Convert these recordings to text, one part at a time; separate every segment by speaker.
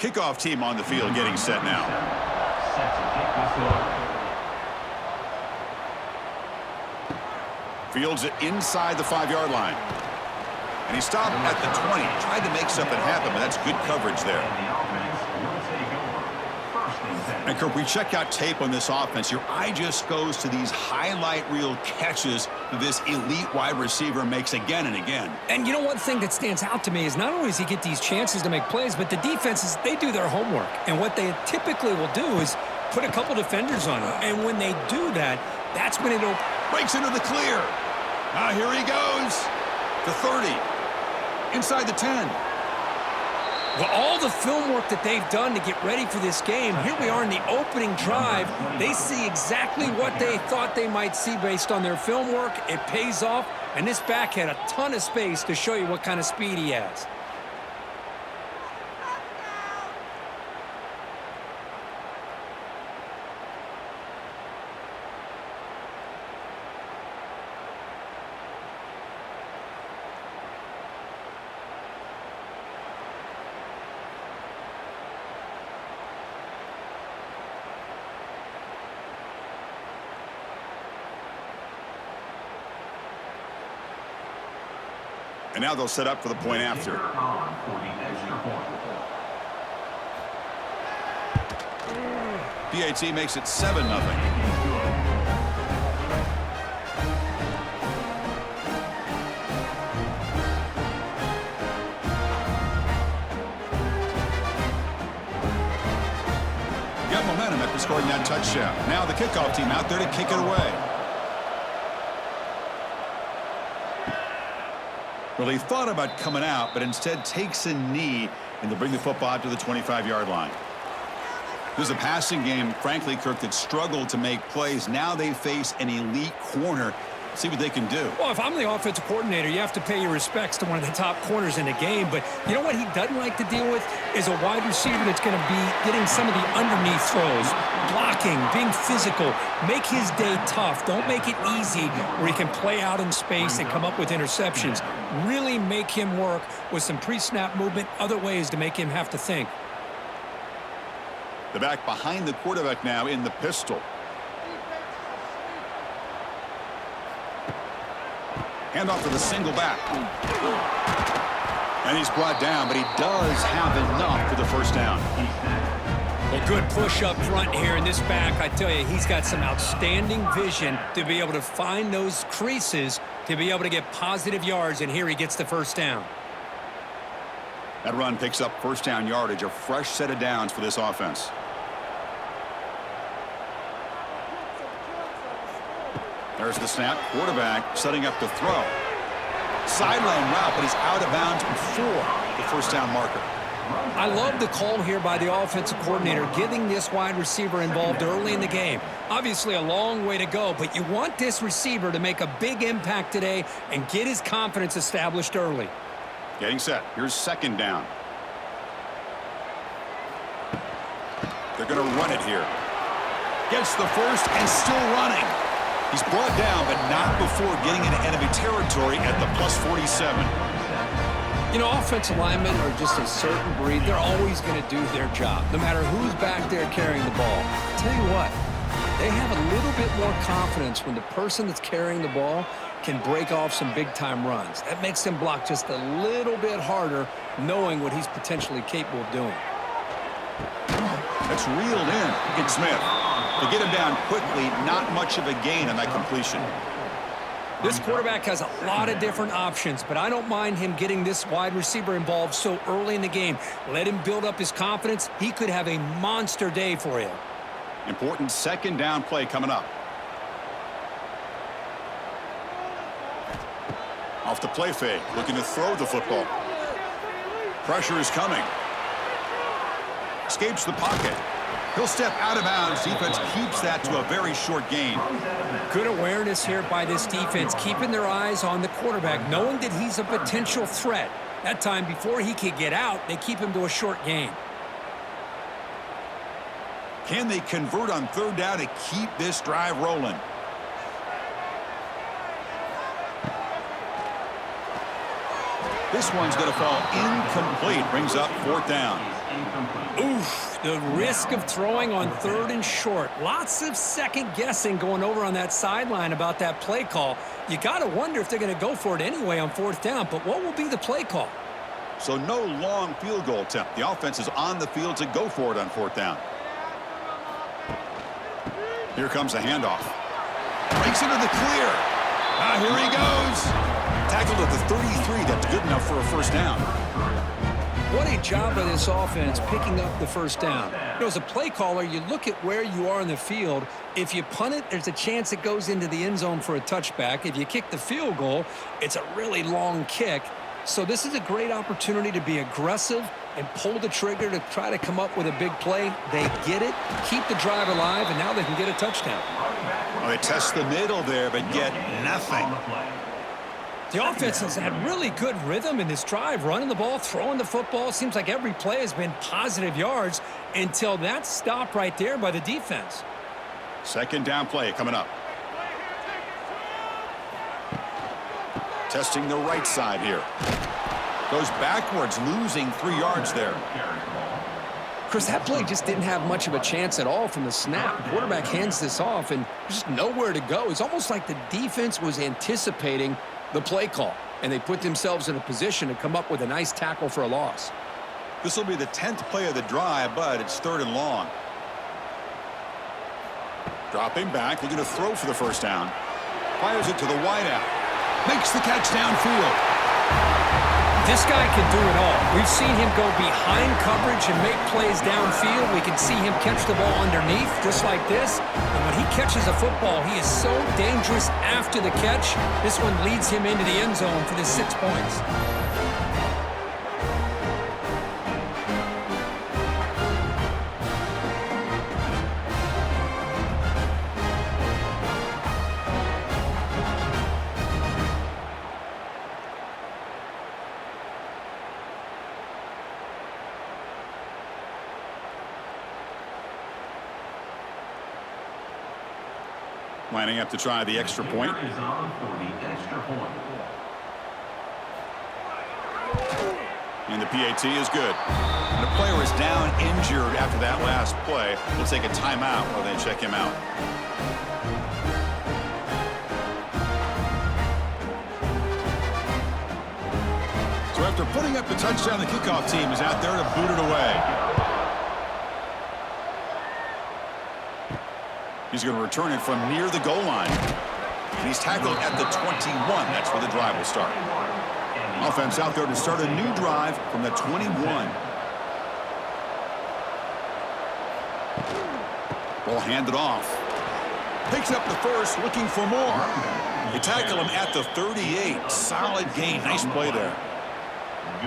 Speaker 1: Kickoff team on the field getting set now. Fields it inside the 5-yard line. And he stopped at the 20. Tried to make something happen, but that's good coverage there. And Kirk, we check out tape on this offense. Your eye just goes to these highlight reel catches this elite wide receiver makes again and again.
Speaker 2: And you know, one thing that stands out to me is not only does he get these chances to make plays, but the defenses, they do their homework. And what they typically will do is put a couple defenders on him. And when they do that, that's when it'll...
Speaker 1: Breaks into the clear. Now here he goes. The 30. Inside the 10.
Speaker 2: Well, all the film work that they've done to get ready for this game, here we are in the opening drive. They see exactly what they thought they might see based on their film work. It pays off, and this back had a ton of space to show you what kind of speed he has.
Speaker 1: And now they'll set up for the point after. PAT makes it 7-0. Got momentum after scoring that touchdown. Now the kickoff team out there to kick it away. Well, he thought about coming out, but instead takes a knee, and they'll bring the football out to the 25-yard line. There's a passing game, frankly, Kirk, that struggled to make plays. Now they face an elite corner. See what they can do.
Speaker 2: Well, if I'm the offensive coordinator, you have to pay your respects to one of the top corners in the game. But you know what he doesn't like to deal with is a wide receiver that's going to be getting some of the underneath throws, blocking, being physical. Make his day tough. Don't make it easy where he can play out in space and come up with interceptions. Really make him work with some pre-snap movement, other ways to make him have to think.
Speaker 1: The back behind the quarterback now in the pistol. Handoff to the single back. And he's brought down, but he does have enough for the first down.
Speaker 2: Well, good push up front here in this back. I tell you, he's got some outstanding vision to be able to find those creases, to be able to get positive yards, and here he gets the first down.
Speaker 1: That run picks up first down yardage, a fresh set of downs for this offense. There's the snap. Quarterback setting up to throw. Sideline route, but he's out of bounds before the first down marker.
Speaker 2: I love the call here by the offensive coordinator, getting this wide receiver involved early in the game. Obviously a long way to go, but you want this receiver to make a big impact today and get his confidence established early.
Speaker 1: Getting set. Here's second down. They're going to run it here. Gets the first and still running. He's brought down, but not before getting into enemy territory at the +47.
Speaker 2: You know, offensive linemen are just a certain breed. They're always going to do their job, no matter who's back there carrying the ball. I'll tell you what, they have a little bit more confidence when the person that's carrying the ball can break off some big-time runs. That makes them block just a little bit harder, knowing what he's potentially capable of doing.
Speaker 1: That's reeled in. It's Smith. To get him down quickly, not much of a gain on that completion.
Speaker 2: This quarterback has a lot of different options, but I don't mind him getting this wide receiver involved so early in the game. Let him build up his confidence. He could have a monster day for you.
Speaker 1: Important second down play coming up. Off the play fake, looking to throw the football. Pressure is coming. Escapes the pocket. He'll step out of bounds. Defense keeps that to a very short gain.
Speaker 2: Good awareness here by this defense, keeping their eyes on the quarterback, knowing that he's a potential threat. That time, before he can get out, they keep him to a short gain.
Speaker 1: Can they convert on third down to keep this drive rolling? This one's going to fall incomplete. Brings up fourth down.
Speaker 2: Oof, the risk of throwing on 3rd and short. Lots of second guessing going over on that sideline about that play call. You got to wonder if they're going to go for it anyway on 4th down, but what will be the play call?
Speaker 1: So no long field goal attempt. The offense is on the field to go for it on 4th down. Here comes the handoff. Breaks into the clear. Here he goes. Tackled at the 33. That's good enough for a 1st down.
Speaker 2: What a job by this offense picking up the 1st down. As a play caller, you look at where you are in the field. If you punt it, there's a chance it goes into the end zone for a touchback. If you kick the field goal, it's a really long kick. So this is a great opportunity to be aggressive and pull the trigger to try to come up with a big play. They get it, keep the drive alive, and now they can get a touchdown.
Speaker 1: Well, they test the middle there, but get nothing.
Speaker 2: The offense has had really good rhythm in this drive, running the ball, throwing the football. Seems like every play has been positive yards until that stop right there by the defense.
Speaker 1: 2nd down play coming up. Testing the right side here. Goes backwards, losing 3 yards there.
Speaker 2: Chris, that play just didn't have much of a chance at all from the snap. The quarterback hands this off and just nowhere to go. It's almost like the defense was anticipating the play call, and they put themselves in a position to come up with a nice tackle for a loss.
Speaker 1: This will be the 10th play of the drive, but it's 3rd and long. Dropping back, looking to throw for the 1st down. Fires it to the wideout. Makes the catch downfield.
Speaker 2: This guy can do it all. We've seen him go behind coverage and make plays downfield. We can see him catch the ball underneath, just like this. And when he catches a football, he is so dangerous after the catch. This one leads him into the end zone for the 6 points.
Speaker 1: Lining up to try the extra point. And the PAT is good. And the player is down injured after that last play. We'll take a timeout while they check him out. So after putting up the touchdown, the kickoff team is out there to boot it away. He's going to return it from near the goal line. And he's tackled at the 21. That's where the drive will start. Offense out there to start a new drive from the 21. Ball handed off. Picks up the 1st, looking for more. They tackle him at the 38. Solid gain. Nice play there.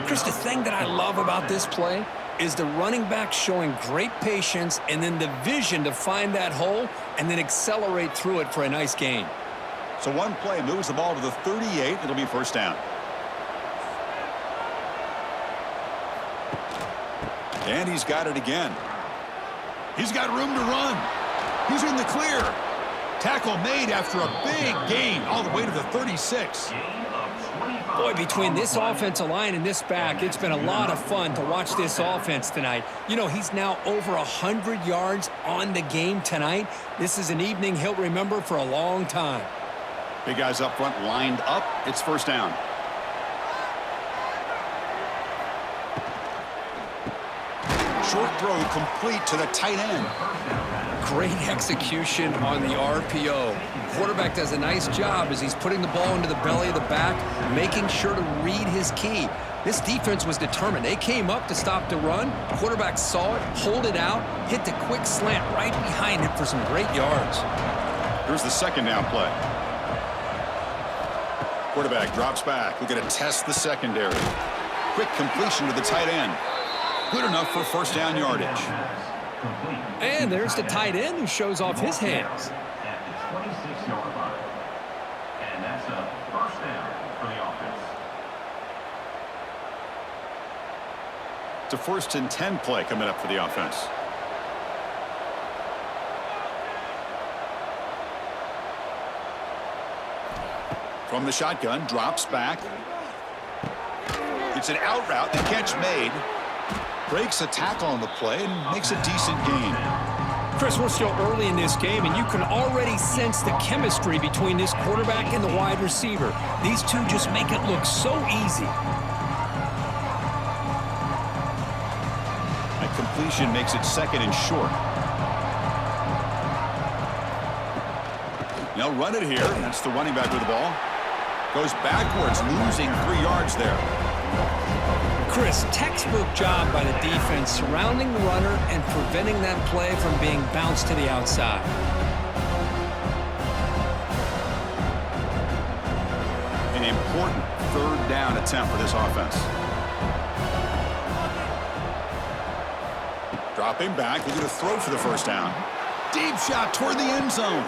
Speaker 2: Chris, the thing that I love about this play is the running back showing great patience and then the vision to find that hole and then accelerate through it for a nice gain.
Speaker 1: So one play moves the ball to the 38. It'll be 1st down. And he's got it again. He's got room to run. He's in the clear. Tackle made after a big gain all the way to the 36.
Speaker 2: Boy, between this offensive line and this back, it's been a lot of fun to watch this offense tonight. You know, he's now over 100 yards on the game tonight. This is an evening he'll remember for a long time.
Speaker 1: Big guys up front lined up. It's 1st down. Short throw complete to the tight end.
Speaker 2: Great execution on the RPO. Quarterback does a nice job as he's putting the ball into the belly of the back, making sure to read his key. This defense was determined. They came up to stop the run. Quarterback saw it, pulled it out, hit the quick slant right behind it for some great yards.
Speaker 1: Here's the 2nd down play. Quarterback drops back. We're going to test the secondary. Quick completion to the tight end. Good enough for 1st down yardage.
Speaker 2: And there's the tight end who shows off his hands.
Speaker 3: At the 26-yard line. And that's a 1st down for the offense.
Speaker 1: It's a 1st and 10 play coming up for the offense. From the shotgun, drops back. It's an out route, the catch made. breaks a tackle on the play and makes a decent gain.
Speaker 2: Chris, we're still early in this game, and you can already sense the chemistry between this quarterback and the wide receiver. These two just make it look so easy.
Speaker 1: That completion makes it second and short. Now run it here. That's the running back with the ball. Goes backwards, losing 3 yards there.
Speaker 2: Chris, textbook job by the defense surrounding the runner and preventing that play from being bounced to the outside.
Speaker 1: An important third down attempt for this offense. Dropping back, looking to throw for the first down. Deep shot toward the end zone.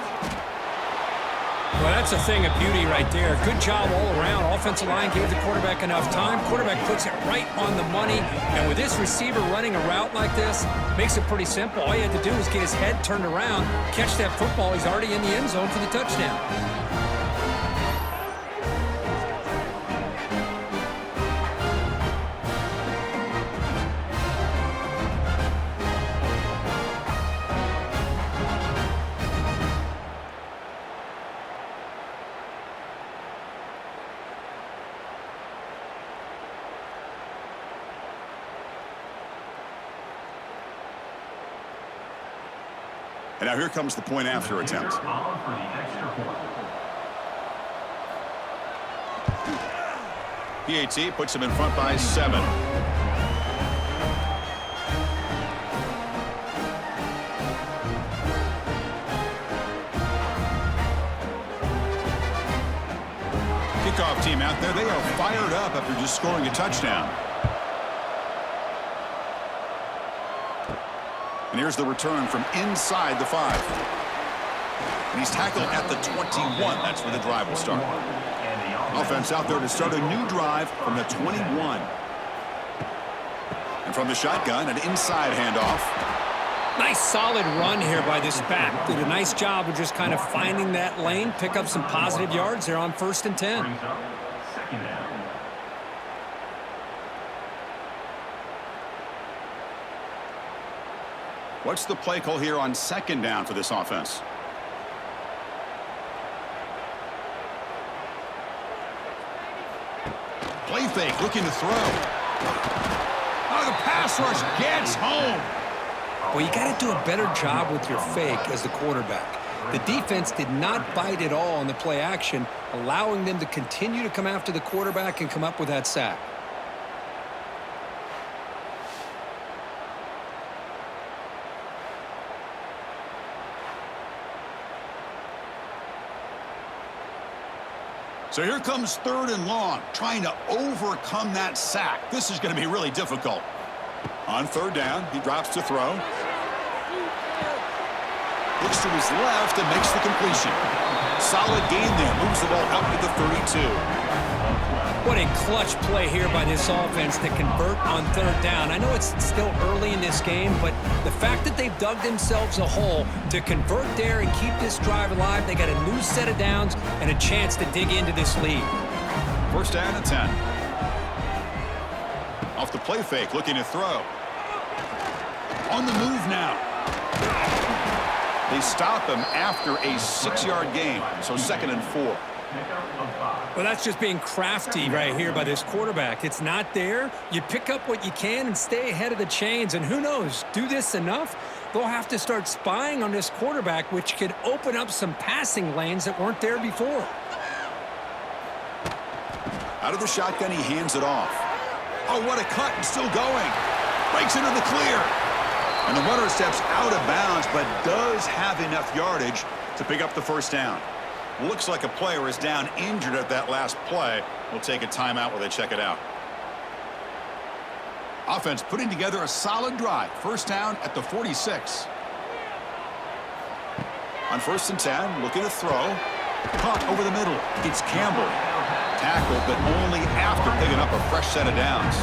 Speaker 2: Well, that's a thing of beauty right there. Good job all around. Offensive line gave the quarterback enough time. Quarterback puts it right on the money. And with this receiver running a route like this, makes it pretty simple. All you had to do was get his head turned around, catch that football. He's already in the end zone for the touchdown.
Speaker 1: And now here comes the point after attempt. PAT puts him in front by 7. Kickoff team out there. They are fired up after just scoring a touchdown. And here's the return from inside the 5. And he's tackled at the 21. That's where the drive will start. Offense out there to start a new drive from the 21. And from the shotgun, an inside handoff.
Speaker 2: Nice solid run here by this back. Did a nice job of just kind of finding that lane, pick up some positive yards there on 1st and 10.
Speaker 3: Second down.
Speaker 1: What's the play call here on 2nd down for this offense? Play fake, looking to throw. Oh, the pass rush gets home.
Speaker 2: Well, you got to do a better job with your fake as the quarterback. The defense did not bite at all on the play action, allowing them to continue to come after the quarterback and come up with that sack.
Speaker 1: So here comes 3rd and long, trying to overcome that sack. This is going to be really difficult. On 3rd down, he drops to throw. Looks to his left and makes the completion. Solid gain there. Moves the ball up to the 32.
Speaker 2: What a clutch play here by this offense to convert on 3rd down. I know it's still early in this game, but the fact that they've dug themselves a hole to convert there and keep this drive alive, they got a new set of downs and a chance to dig into this lead.
Speaker 1: 1st down and 10. Off the play fake, looking to throw. On the move now. They stop him after a 6-yard gain, so 2nd and 4.
Speaker 2: Well, that's just being crafty right here by this quarterback. It's not there. You pick up what you can and stay ahead of the chains. And who knows, do this enough, they'll have to start spying on this quarterback, which could open up some passing lanes that weren't there before.
Speaker 1: Out of the shotgun, he hands it off. Oh, what a cut, and still going. Breaks into the clear. And the runner steps out of bounds, but does have enough yardage to pick up the 1st down. Looks like a player is down injured at that last play. We'll take a timeout while they check it out. Offense putting together a solid drive. 1st down at the 46. On 1st and 10, looking to throw. Caught over the middle. It's Campbell. Tackled, but only after picking up a fresh set of downs.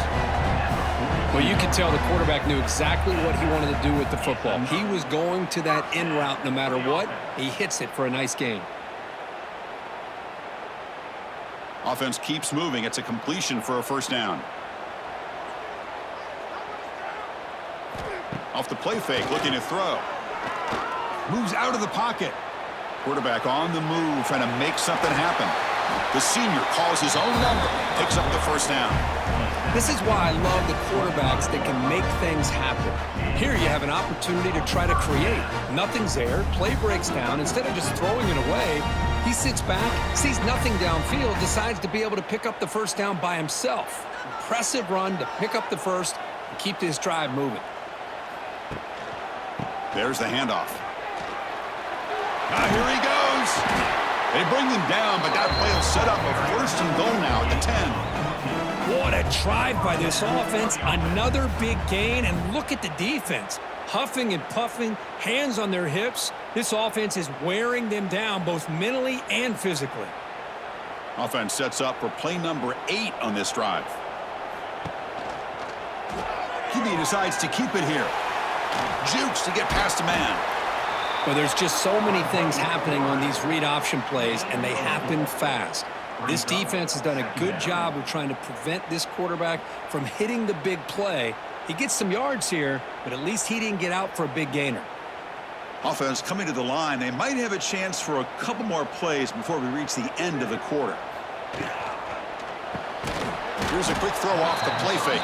Speaker 2: Well, you could tell the quarterback knew exactly what he wanted to do with the football. He was going to that in route no matter what. He hits it for a nice gain.
Speaker 1: Offense keeps moving. It's a completion for a 1st down. Off the play fake, looking to throw. Moves out of the pocket. Quarterback on the move, trying to make something happen. The senior calls his own number, picks up the first down.
Speaker 2: This is why I love the quarterbacks that can make things happen. Here you have an opportunity to try to create. Nothing's there, play breaks down. Instead of just throwing it away, he sits back, sees nothing downfield, decides to be able to pick up the first down by himself. Impressive run to pick up the first and keep this drive moving.
Speaker 1: There's the handoff. Here he goes. They bring him down, but that play will set up a first and goal now at the 10.
Speaker 2: What a drive by this offense. Another big gain, and look at the defense. Huffing and puffing, hands on their hips. This offense is wearing them down both mentally and physically.
Speaker 1: Offense sets up for play number 8 on this drive. QB decides to keep it here. Jukes to get past a man.
Speaker 2: Well, there's just so many things happening on these read option plays, and they happen fast. This defense has done a good job of trying to prevent this quarterback from hitting the big play. He gets some yards here, but at least he didn't get out for a big gainer.
Speaker 1: Offense coming to the line. They might have a chance for a couple more plays before we reach the end of the quarter. Here's a quick throw off the play fake.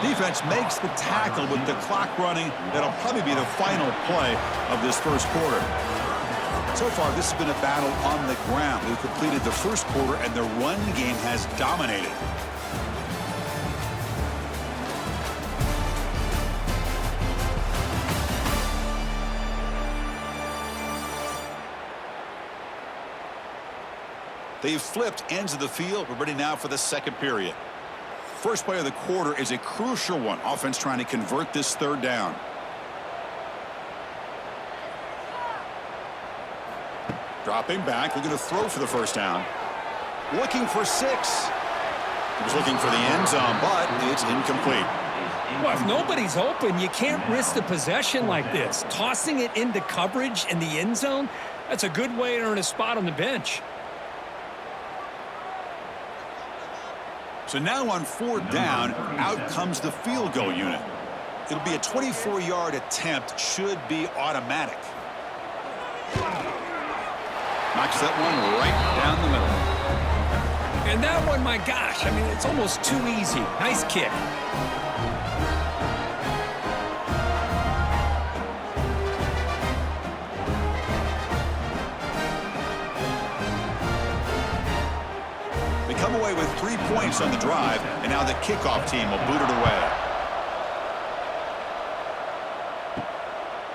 Speaker 1: Defense makes the tackle with the clock running. That'll probably be the final play of this first quarter. So far, this has been a battle on the ground. We've completed the first quarter, and the run game has dominated. They've flipped ends of the field. We're ready now for the second period. First play of the quarter is a crucial one. Offense trying to convert this third down. Dropping back, looking to throw for the first down. Looking for 6. He was looking for the end zone, but it's incomplete.
Speaker 2: Well, if nobody's open, you can't risk the possession like this. Tossing it into coverage in the end zone, that's a good way to earn a spot on the bench.
Speaker 1: So now on 4th down, out comes the field goal unit. It'll be a 24-yard attempt, should be automatic. Knocks that one right down the middle.
Speaker 2: And that one, my gosh, I mean, it's almost too easy. Nice kick.
Speaker 1: They come away with 3 points on the drive, and now the kickoff team will boot it away.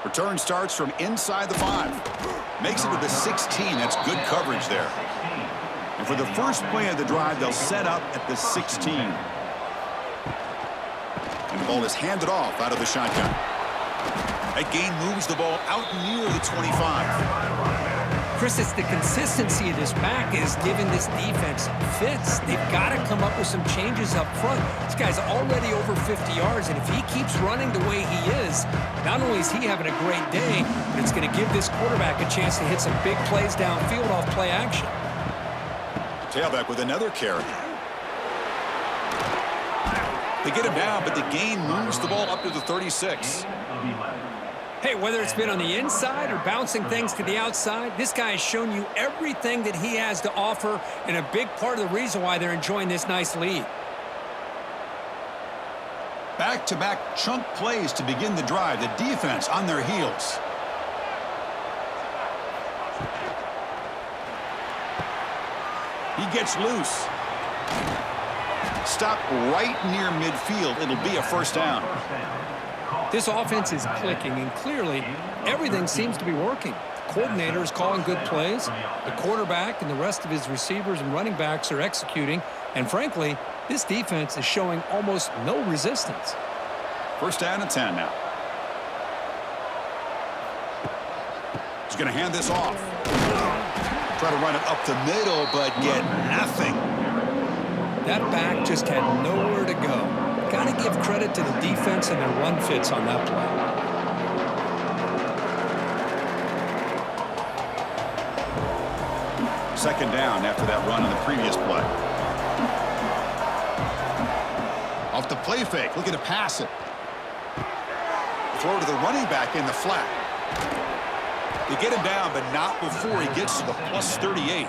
Speaker 1: Return starts from inside the 5. Makes it to the 16. That's good coverage there. And for the first play of the drive, they'll set up at the 16. And the ball is handed off out of the shotgun. That gain moves the ball out near the 25.
Speaker 2: Chris, it's the consistency of this back is giving this defense fits. They've got to come up with some changes up front. This guy's already over 50 yards, and if he keeps running the way he is, not only is he having a great day, but it's going to give this quarterback a chance to hit some big plays downfield off play action.
Speaker 1: Tailback with another carry. They get him down, but the gain moves the ball up to the 36.
Speaker 2: Hey, whether it's been on the inside or bouncing things to the outside, this guy has shown you everything that he has to offer, and a big part of the reason why they're enjoying this nice lead.
Speaker 1: Back-to-back chunk plays to begin the drive. The defense on their heels. He gets loose. Stop right near midfield. It'll be a first down.
Speaker 2: This offense is clicking, and clearly everything seems to be working. The coordinator is calling good plays. The quarterback and the rest of his receivers and running backs are executing. And frankly, this defense is showing almost no resistance.
Speaker 1: First down and 10 now. He's going to hand this off. Try to run it up the middle, but get nothing.
Speaker 2: That back just had nowhere to go. Got to give credit to the defense and their run fits on that play.
Speaker 1: Second down after that run in the previous play. Off the play fake, looking to pass it. throw to the running back in the flat. They get him down, but not before he gets to the plus 38.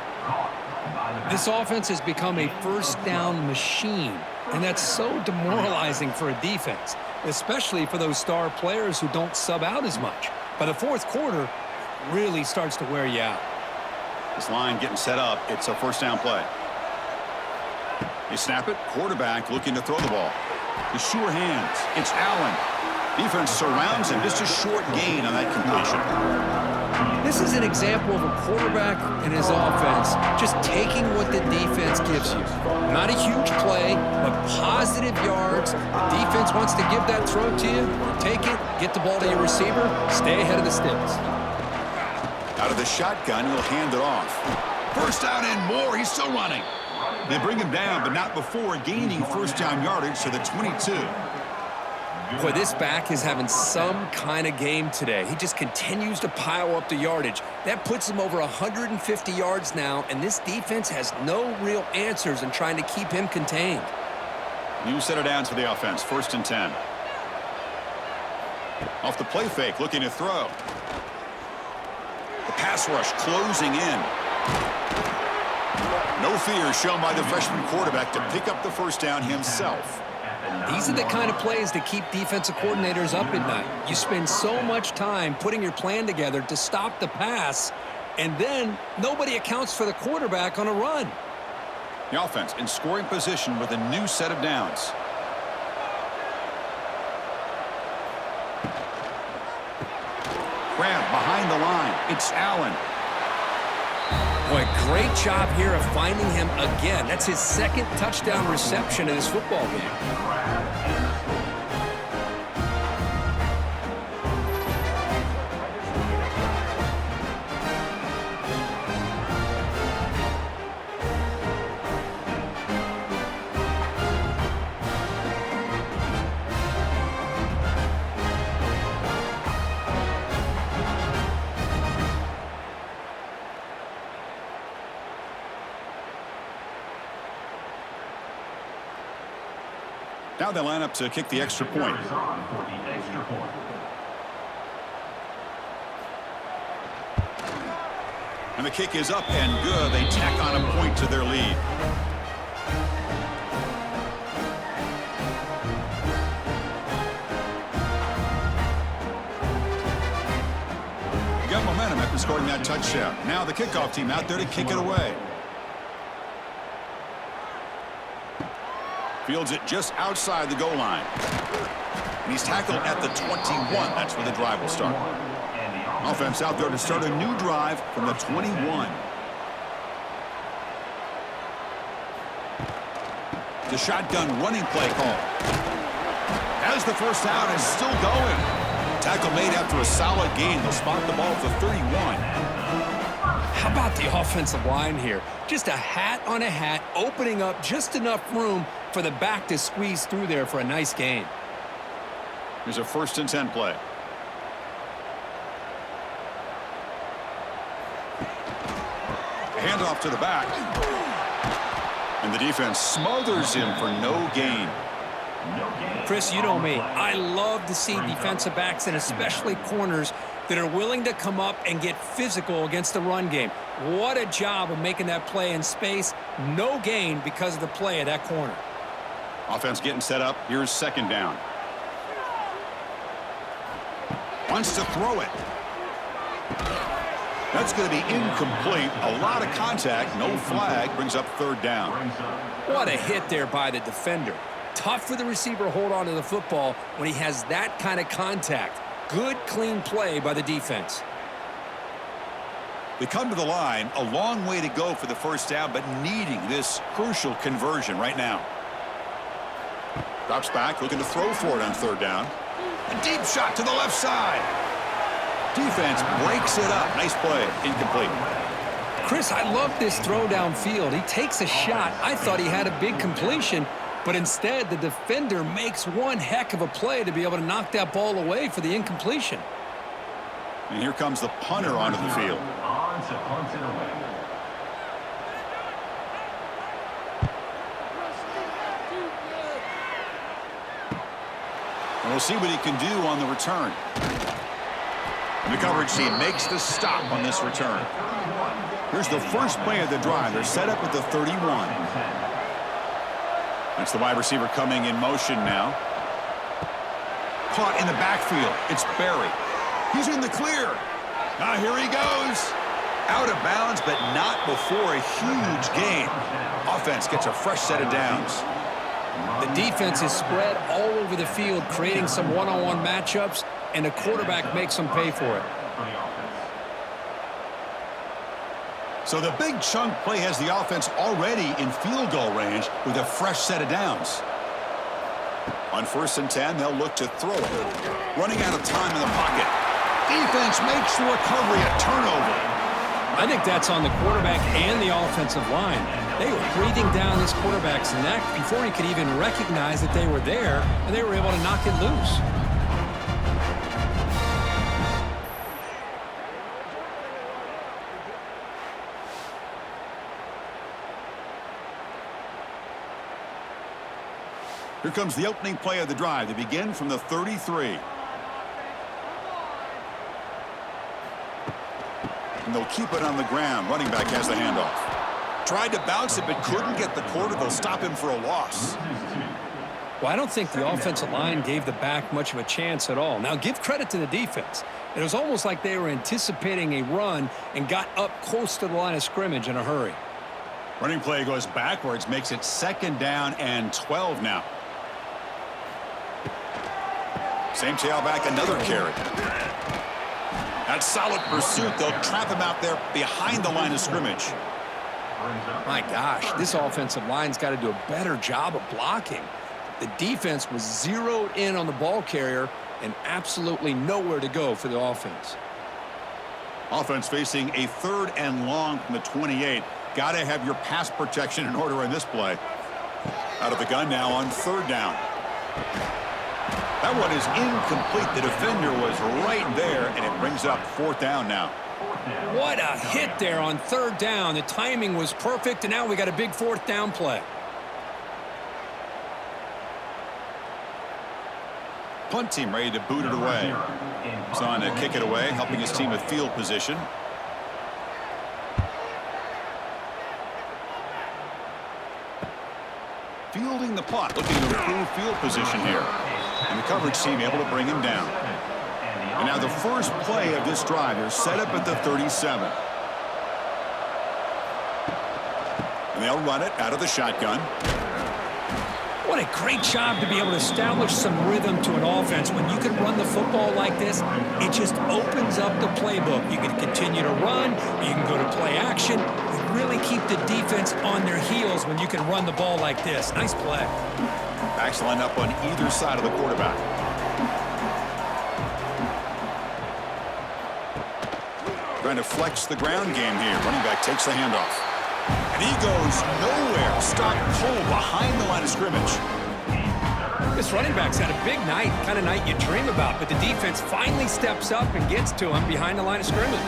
Speaker 2: This offense has become a first down machine, and that's so demoralizing for a defense, especially for those star players who don't sub out as much. By the fourth quarter, it really starts to wear you out.
Speaker 1: This line getting set up. It's a first down play. They snap it. Quarterback looking to throw the ball. The sure hands. It's Allen. Defense surrounds him. Just a short gain on that completion.
Speaker 2: This is an example of a quarterback and his offense just taking what the defense gives you. Not a huge play, but positive yards. The defense wants to give that throw to you. Take it, get the ball to your receiver, stay ahead of the sticks.
Speaker 1: Out of the shotgun, he'll hand it off. First down and more. He's still running. They bring him down, but not before gaining first down yardage to the 22.
Speaker 2: Boy, this back is having some kind of game today. He just continues to pile up the yardage. That puts him over 150 yards now, and this defense has no real answers in trying to keep him contained.
Speaker 1: New set of downs for the offense. First and 10. Off the play fake, looking to throw. The pass rush closing in. No fear shown by the freshman quarterback to pick up the first down himself.
Speaker 2: These are the kind of plays that keep defensive coordinators up at night. You spend so much time putting your plan together to stop the pass, and then nobody accounts for the quarterback on a run.
Speaker 1: The offense in scoring position with a new set of downs. Grab behind the line. It's Allen.
Speaker 2: Boy, great job here of finding him again. That's his second touchdown reception in this football game.
Speaker 1: Now they line up to kick the extra point. And the kick is up and good. They tack on a point to their lead. They got momentum after scoring that touchdown. Now the kickoff team out there to kick it away. Fields it just outside the goal line. And he's tackled at the 21. That's where the drive will start. Offense out there to start a new drive from the 21. The shotgun running play call. As the first down is still going. Tackle made after a solid gain. They'll spot the ball at the 31.
Speaker 2: How about the offensive line here? Just a hat on a hat, opening up just enough room for the back to squeeze through there for a nice gain.
Speaker 1: Here's a first and 10 play. Handoff to the back. And the defense smothers him for no gain.
Speaker 2: Chris, you know me. I love to see defensive backs and especially corners that are willing to come up and get physical against the run game. What a job of making that play in space. No gain because of the play of that corner.
Speaker 1: Offense getting set up. Here's second down. Wants to throw it. That's going to be incomplete. A lot of contact. No flag. Brings up third down.
Speaker 2: What a hit there by the defender. Tough for the receiver to hold on to the football when he has that kind of contact. Good, clean play by the defense.
Speaker 1: They come to the line. A long way to go for the first down, but needing this crucial conversion right now. Drops back, looking to throw for it on third down. A deep shot to the left side. Defense breaks it up. Nice play. Incomplete.
Speaker 2: Chris, I love this throw downfield. He takes a shot. I thought he had a big completion, but instead the defender makes one heck of a play to be able to knock that ball away for the incompletion.
Speaker 1: And here comes the punter onto the field.
Speaker 3: On to punt it away.
Speaker 1: And we'll see what he can do on the return. And the coverage team makes the stop on this return. Here's the first play of the drive. They're set up at the 31. That's the wide receiver coming in motion now. Caught in the backfield. It's Berry. He's in the clear. Now here he goes. Out of bounds, but not before a huge gain. Offense gets a fresh set of downs.
Speaker 2: The defense is spread all over the field, creating some one-on-one matchups, and the quarterback makes them pay for it.
Speaker 1: So the big chunk play has the offense already in field goal range with a fresh set of downs. On 1st and 10, they'll look to throw it. Running out of time in the pocket. Defense makes the recovery a turnover.
Speaker 2: I think that's on the quarterback and the offensive line. They were breathing down this quarterback's neck before he could even recognize that they were there, and they were able to knock it loose.
Speaker 1: Here comes the opening play of the drive. They begin from the 33. And they'll keep it on the ground. Running back has the handoff. Tried to bounce it, but couldn't get the quarter. They'll stop him for a loss.
Speaker 2: Well, I don't think the offensive line gave the back much of a chance at all. Now, give credit to the defense. It was almost like they were anticipating a run and got up close to the line of scrimmage in a hurry.
Speaker 1: Running play goes backwards, makes it 2nd down and 12 now. Same tailback, another carry. That's solid pursuit. They'll trap him out there behind the line of scrimmage.
Speaker 2: My gosh, this offensive line's got to do a better job of blocking. The defense was zeroed in on the ball carrier and absolutely nowhere to go for the offense.
Speaker 1: Offense facing a 3rd and long from the 28. Got to have your pass protection in order in this play. Out of the gun now on 3rd down. That one is incomplete. The defender was right there, and it brings up 4th down now.
Speaker 2: What a hit there on 3rd down. The timing was perfect, and now we got a big 4th down play.
Speaker 1: Punt team ready to boot it away. He's on to kick it away, helping his team with field position. Fielding the punt, looking to improve field position here. And the coverage team able to bring him down. And now the first play of this drive is set up at the 37. And they'll run it out of the shotgun.
Speaker 2: What a great job to be able to establish some rhythm to an offense. When you can run the football like this, it just opens up the playbook. You can continue to run, you can go to play action. You really keep the defense on their heels when you can run the ball like this. Nice play.
Speaker 1: Backs line up on either side of the quarterback. Trying to flex the ground game here. Running back takes the handoff. And he goes nowhere. Stop cold behind the line of scrimmage.
Speaker 2: This running back's had a big night, kind of night you dream about, but the defense finally steps up and gets to him behind the line of scrimmage.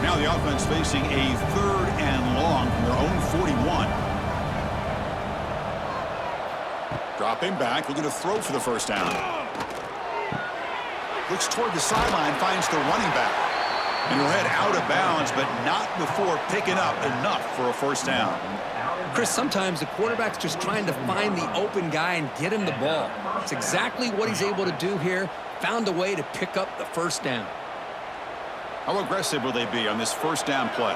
Speaker 1: Now the offense facing a 3rd and long from their own 41. Dropping back, looking to throw for the 1st down. Looks toward the sideline, finds the running back. And he'll head out of bounds, but not before picking up enough for a 1st down.
Speaker 2: Chris, sometimes the quarterback's just trying to find the open guy and get him the ball. It's exactly what he's able to do here. Found a way to pick up the 1st down.
Speaker 1: How aggressive will they be on this 1st down play?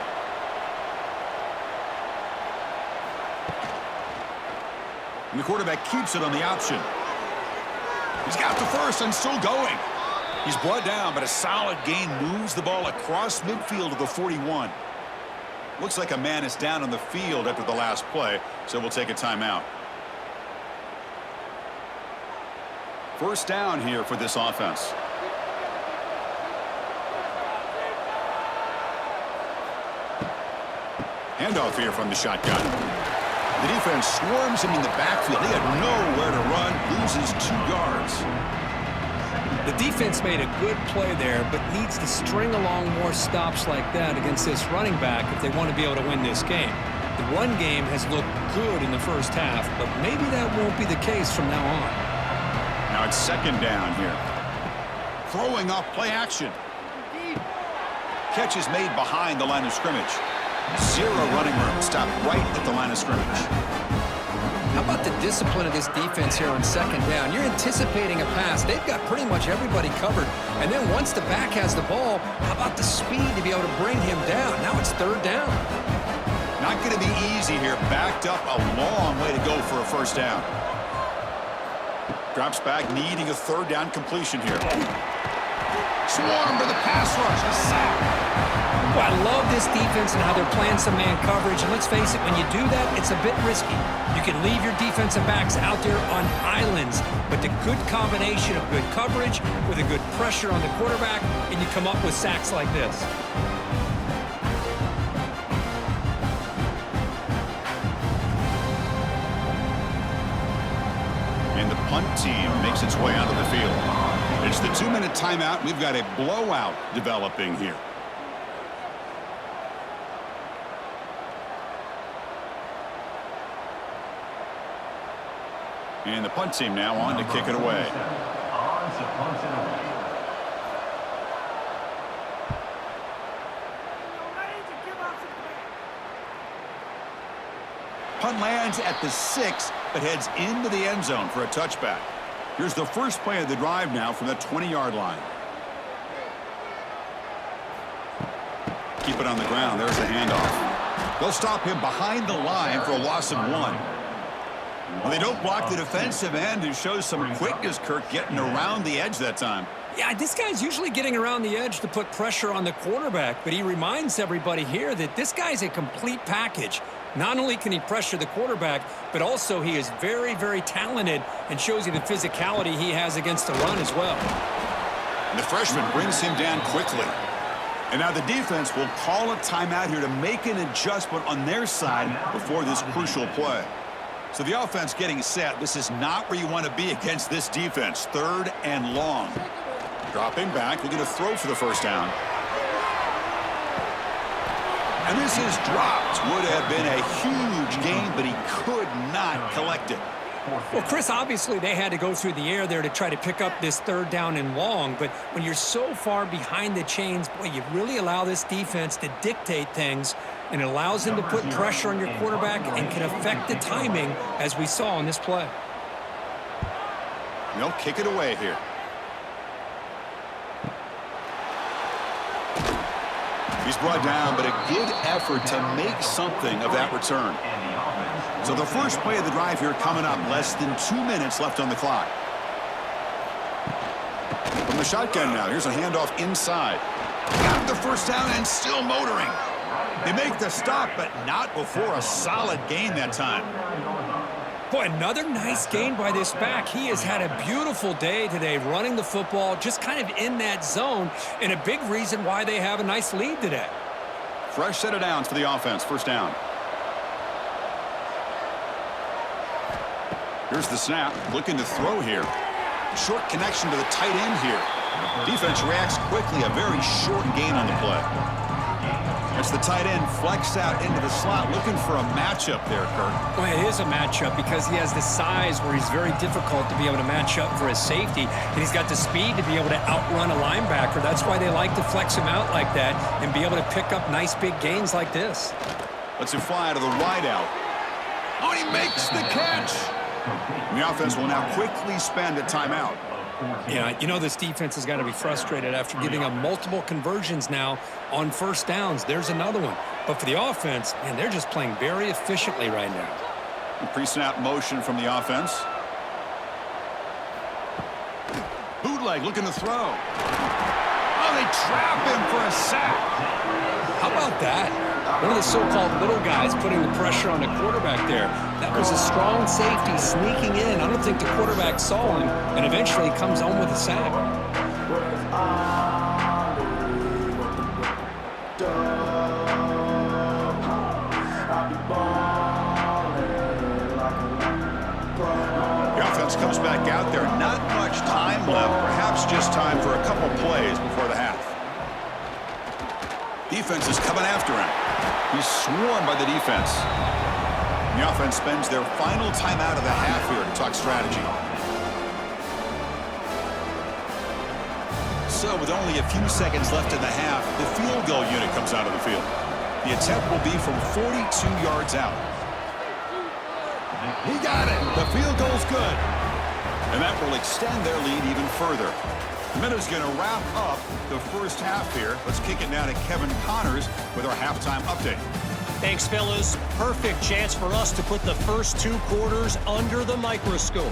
Speaker 1: And the quarterback keeps it on the option. He's got the 1st and still going. He's brought down, but a solid gain moves the ball across midfield to the 41. Looks like a man is down on the field after the last play, so we'll take a timeout. 1st down here for this offense. Handoff here from the shotgun. The defense swarms him in the backfield. He had nowhere to run, loses 2 yards.
Speaker 2: The defense made a good play there, but needs to string along more stops like that against this running back if they want to be able to win this game. The run game has looked good in the first half, but maybe that won't be the case from now on.
Speaker 1: Now it's second down here. Throwing off play action. Catch is made behind the line of scrimmage. Zero running room. Stop right at the line of scrimmage.
Speaker 2: How about the discipline of this defense here on second down? You're anticipating a pass. They've got pretty much everybody covered. And then once the back has the ball, how about the speed to be able to bring him down? Now it's third down.
Speaker 1: Not going to be easy here. Backed up a long way to go for a first down. Drops back, needing a third down completion here. Swarm to the pass rush. A sack.
Speaker 2: Well, I love this defense and how they're playing some man coverage. And let's face it, when you do that, it's a bit risky. You can leave your defensive backs out there on islands, but the good combination of good coverage with a good pressure on the quarterback, and you come up with sacks like this.
Speaker 1: And the punt team makes its way onto the field. It's the 2-minute timeout. We've got a blowout developing here. And the punt team now on to kick it away.
Speaker 3: On to punt it away.
Speaker 1: Punt lands at the 6, but heads into the end zone for a touchback. Here's the first play of the drive now from the 20-yard line. Keep it on the ground. There's the handoff. They'll stop him behind the line for a loss of 1. Well, they don't block the defensive end, who shows some quickness, Kirk, getting around the edge that time.
Speaker 2: Yeah, this guy's usually getting around the edge to put pressure on the quarterback, but he reminds everybody here that this guy's a complete package. Not only can he pressure the quarterback, but also he is very, very talented and shows you the physicality he has against the run as well.
Speaker 1: And the freshman brings him down quickly. And now the defense will call a timeout here to make an adjustment on their side before this crucial play. So the offense getting set. This is not where you want to be against this defense. Third and long. Dropping back. We'll get a throw for the first down. And this is dropped. Would have been a huge gain, but he could not collect it.
Speaker 2: Well, Chris, obviously they had to go through the air there to try to pick up this third down and long, but when you're so far behind the chains, boy, you really allow this defense to dictate things, and it allows them to put pressure on your quarterback and can affect the timing, as we saw on this play.
Speaker 1: They'll kick it away here. He's brought down, but a good effort to make something of that return. So the first play of the drive here coming up. Less than 2 minutes left on the clock. From the shotgun now, here's a handoff inside. Got the first down and still motoring. They make the stop, but not before a solid gain that time.
Speaker 2: Boy, another nice gain by this back. He has had a beautiful day today running the football, just kind of in that zone, and a big reason why they have a nice lead today.
Speaker 1: Fresh set of downs for the offense. First down. Here's the snap. Looking to throw here. Short connection to the tight end here. Defense reacts quickly. A very short gain on the play. As the tight end flex out into the slot, looking for a matchup there, Kirk.
Speaker 2: Well, it is a matchup because he has the size where he's very difficult to be able to match up for his safety, and he's got the speed to be able to outrun a linebacker. That's why they like to flex him out like that and be able to pick up nice big gains like this.
Speaker 1: Lets him fly to the wide out. Oh, he makes the catch. And the offense will now quickly spend a timeout.
Speaker 2: Yeah, you know this defense has got to be frustrated after giving up multiple conversions now on first downs. There's another one. But for the offense, man, they're just playing very efficiently right now.
Speaker 1: Pre-snap motion from the offense. Bootleg looking to throw. Oh, they trap him for a sack.
Speaker 2: How about that? One of the so-called little guys putting the pressure on the quarterback there. That was a strong safety sneaking in. I don't think the quarterback saw him, and eventually comes home with a sack.
Speaker 1: The offense comes back out there. Not much time left. Perhaps just time for a couple plays before the half. Defense is coming after him. He's swarmed by the defense. The offense spends their final timeout of the half here to talk strategy. So with only a few seconds left in the half, the field goal unit comes out of the field. The attempt will be from 42 yards out. He got it. The field goal's good. And that will extend their lead even further. The Minnows going to wrap up the first half here. Let's kick it now to Kevin Connors with our halftime update.
Speaker 4: Thanks, fellas. Perfect chance for us to put the first 2 quarters under the microscope.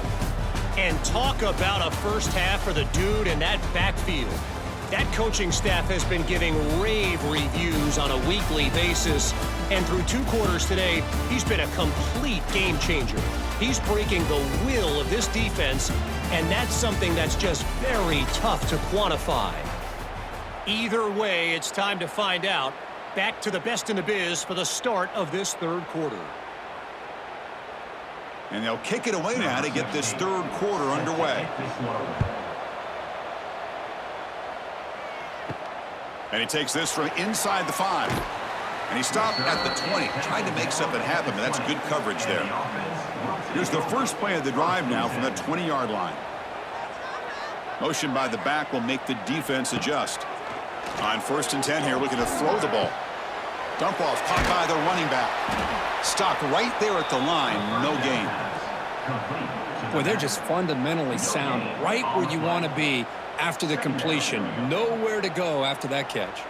Speaker 4: And talk about a first half for the dude in that backfield. That coaching staff has been giving rave reviews on a weekly basis. And through 2 quarters today, he's been a complete game changer. He's breaking the will of this defense, and that's something that's just very tough to quantify. Either way, it's time to find out. Back to the best in the biz for the start of this 3rd quarter.
Speaker 1: And they'll kick it away now to get this 3rd quarter underway. And he takes this from inside the 5. And he stopped at the 20, trying to make something happen, but that's good coverage there. Here's the first play of the drive now from the 20-yard line. Motion by the back will make the defense adjust. On 1st and 10 here, looking to throw the ball. Dump off, caught by the running back. Stopped right there at the line, no gain.
Speaker 2: Well, they're just fundamentally sound, right where you want to be after the completion. Nowhere to go after that catch.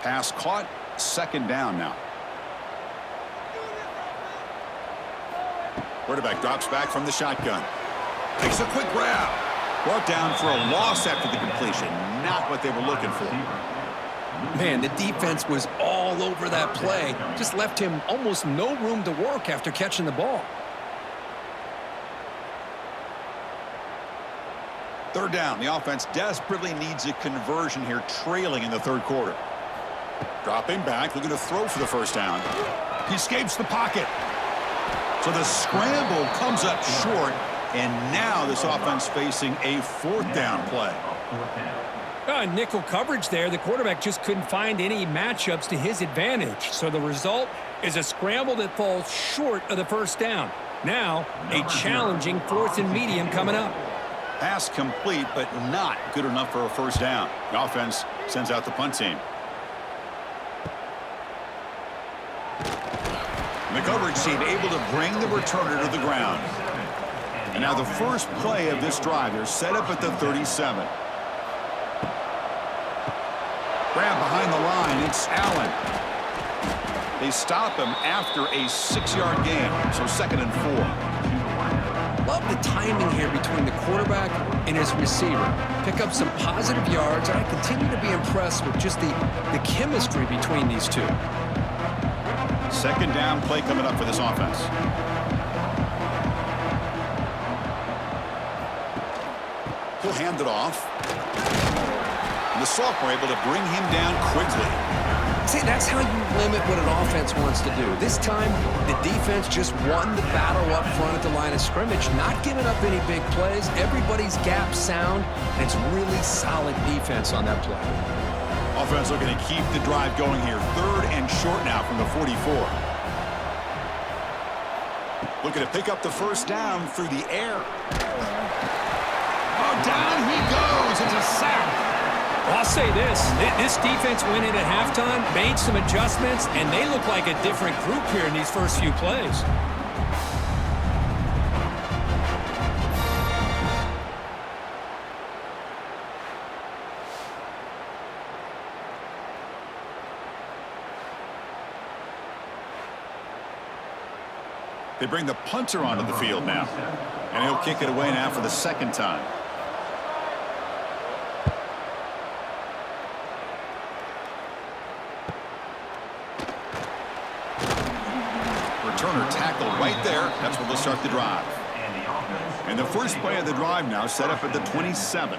Speaker 1: Pass caught, 2nd down now. Quarterback drops back from the shotgun. Takes a quick grab. Brought down for a loss after the completion. Not what they were looking for.
Speaker 2: Man, the defense was all over that play. Just left him almost no room to work after catching the ball.
Speaker 1: 3rd down. The offense desperately needs a conversion here, trailing in the 3rd quarter. Dropping back, looking to throw for the 1st down. He escapes the pocket. So the scramble comes up short, and now this offense facing a 4th down play.
Speaker 2: Nickel coverage there. The quarterback just couldn't find any matchups to his advantage. So the result is a scramble that falls short of the 1st down. Now, a challenging 4th and medium coming up.
Speaker 1: Pass complete, but not good enough for a 1st down. The offense sends out the punt team. The coverage team able to bring the returner to the ground. And now the first play of this drive, they're set up at the 37. Grab behind the line, it's Allen. They stop him after a 6-yard gain, so 2nd and 4.
Speaker 2: Love the timing here between the quarterback and his receiver. Pick up some positive yards, and I continue to be impressed with just the chemistry between these two.
Speaker 1: 2nd down play coming up for this offense. He'll hand it off. And the sophomore able to bring him down quickly.
Speaker 2: See, that's how you limit what an offense wants to do. This time, the defense just won the battle up front at the line of scrimmage, not giving up any big plays. Everybody's gap sound, and it's really solid defense on that play.
Speaker 1: Offense looking to keep the drive going here. 3rd and short now from the 44. Looking to pick up the 1st down through the air. Oh, down he goes. It's a sack.
Speaker 2: Well, I'll say this defense went in at halftime, made some adjustments, and they look like a different group here in these first few plays.
Speaker 1: They bring the punter onto the field now. And he'll kick it away now for the 2nd time. Returner tackle right there. That's where they'll start the drive. And the first play of the drive now set up at the 27.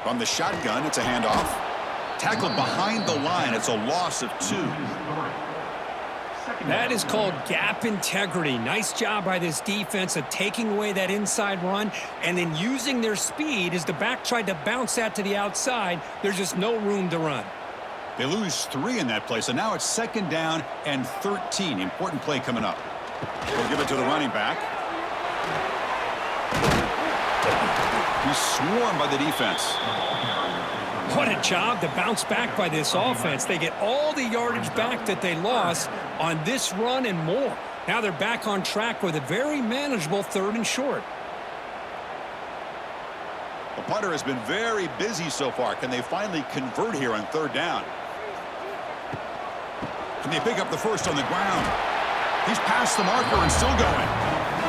Speaker 1: From the shotgun, it's a handoff. Tackled behind the line. It's a loss of 2.
Speaker 2: That is called gap integrity. Nice job by this defense of taking away that inside run and then using their speed as the back tried to bounce that to the outside. There's just no room to run.
Speaker 1: They lose 3 in that play, so now it's 2nd down and 13. Important play coming up. They'll give it to the running back. He's swarmed by the defense.
Speaker 2: What a job to bounce back by this offense. They get all the yardage back that they lost on this run and more. Now they're back on track with a very manageable 3rd and short.
Speaker 1: The punter has been very busy so far. Can they finally convert here on 3rd down? Can they pick up the first on the ground? He's past the marker and still going.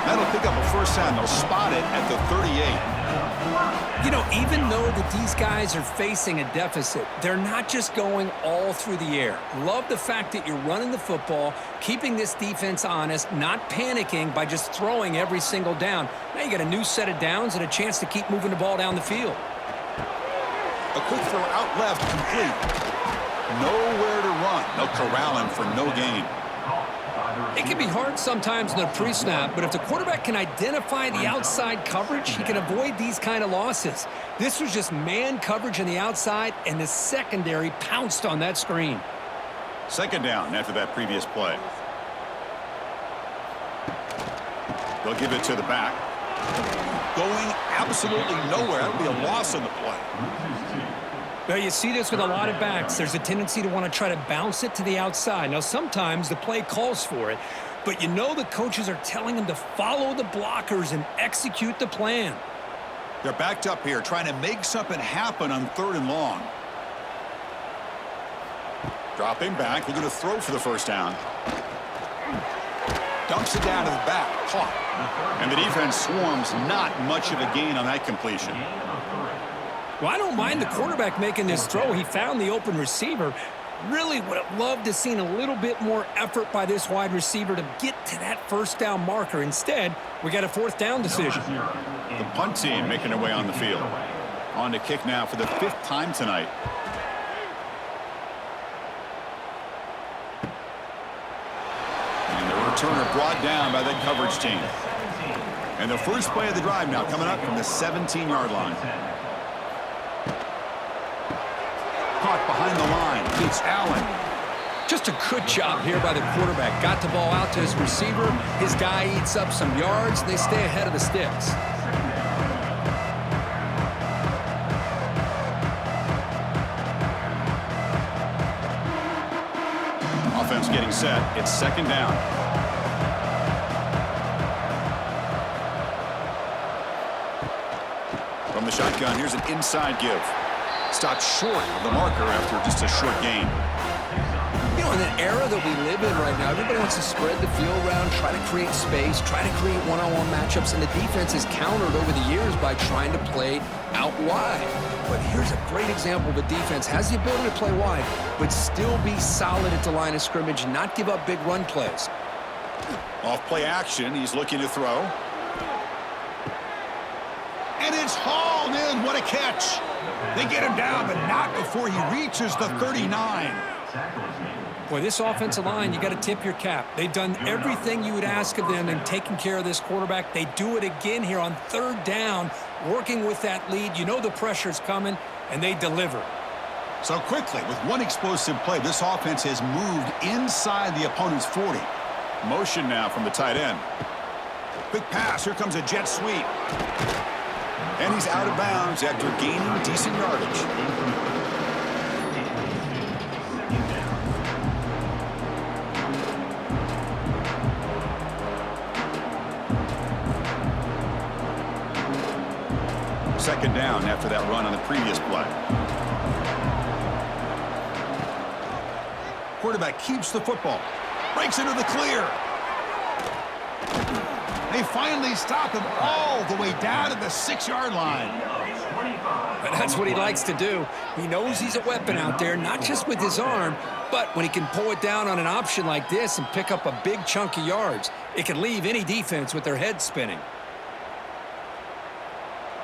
Speaker 1: That'll pick up a first down. They'll spot it at the 38.
Speaker 2: You know, even though that these guys are facing a deficit, they're not just going all through the air. Love the fact that you're running the football, keeping this defense honest, not panicking by just throwing every single down. Now you got a new set of downs and a chance to keep moving the ball down the field.
Speaker 1: A quick throw out left, complete. Nowhere to run. They'll corral him for no gain.
Speaker 2: It can be hard sometimes in the pre-snap, but if the quarterback can identify the outside coverage, he can avoid these kind of losses. This was just man coverage on the outside, and the secondary pounced on that screen.
Speaker 1: 2nd down after that previous play. They'll give it to the back. Going absolutely nowhere. That would be a loss on the play.
Speaker 2: Well, you see this with a lot of backs. There's a tendency to want to try to bounce it to the outside. Now, sometimes the play calls for it, but you know the coaches are telling them to follow the blockers and execute the plan.
Speaker 1: They're backed up here, trying to make something happen on 3rd and long. Dropping back. They're going to throw for the first down. Dumps it down to the back. Caught. And the defense swarms. Not much of a gain on that completion.
Speaker 2: Well, I don't mind the quarterback making this throw. He found the open receiver. Really would have loved to seen a little bit more effort by this wide receiver to get to that first down marker. Instead, we got a 4th down decision.
Speaker 1: The punt team making their way on the field. On to kick now for the 5th time tonight. And the returner brought down by that coverage team. And the first play of the drive now coming up from the 17-yard line. Caught behind the line. It's Allen.
Speaker 2: Just a good job here by the quarterback. Got the ball out to his receiver. His guy eats up some yards. They stay ahead of the sticks.
Speaker 1: Offense getting set. It's 2nd down. From the shotgun, here's an inside give. Stopped short of the marker after just a short gain.
Speaker 2: You know, in an era that we live in right now, everybody wants to spread the field around, try to create space, try to create one-on-one matchups, and the defense has countered over the years by trying to play out wide. But here's a great example of a defense has the ability to play wide, but still be solid at the line of scrimmage, not give up big run plays.
Speaker 1: Off play action, he's looking to throw. And it's hauled in. What a catch. They get him down, but not before he reaches the 39.
Speaker 2: Boy, this offensive line, you got to tip your cap. They've done everything you would ask of them in taking care of this quarterback. They do it again here on 3rd down, working with that lead. You know the pressure's coming, and they deliver.
Speaker 1: So quickly, with one explosive play, this offense has moved inside the opponent's 40. Motion now from the tight end. Quick pass. Here comes a jet sweep. And he's out of bounds after gaining decent yardage. Second down after that run on the previous play. Quarterback keeps the football. Breaks into the clear. They finally stop him all the way down to the 6-yard line.
Speaker 2: But that's what he likes to do. He knows he's a weapon out there, not just with his arm, but when he can pull it down on an option like this and pick up a big chunk of yards, it can leave any defense with their head spinning.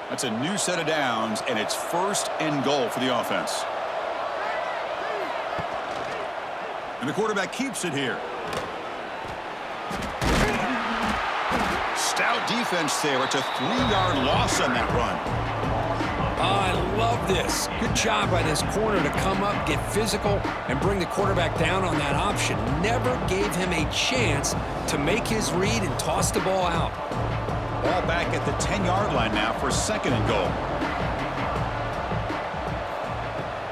Speaker 1: That's a new set of downs, and it's 1st and goal for the offense. And the quarterback keeps it here. Stout defense there. It's a 3-yard loss on that run.
Speaker 2: Oh, I love this. Good job by this corner to come up, get physical, and bring the quarterback down on that option. Never gave him a chance to make his read and toss the ball out.
Speaker 1: Ball back at the 10-yard line now for 2nd and goal.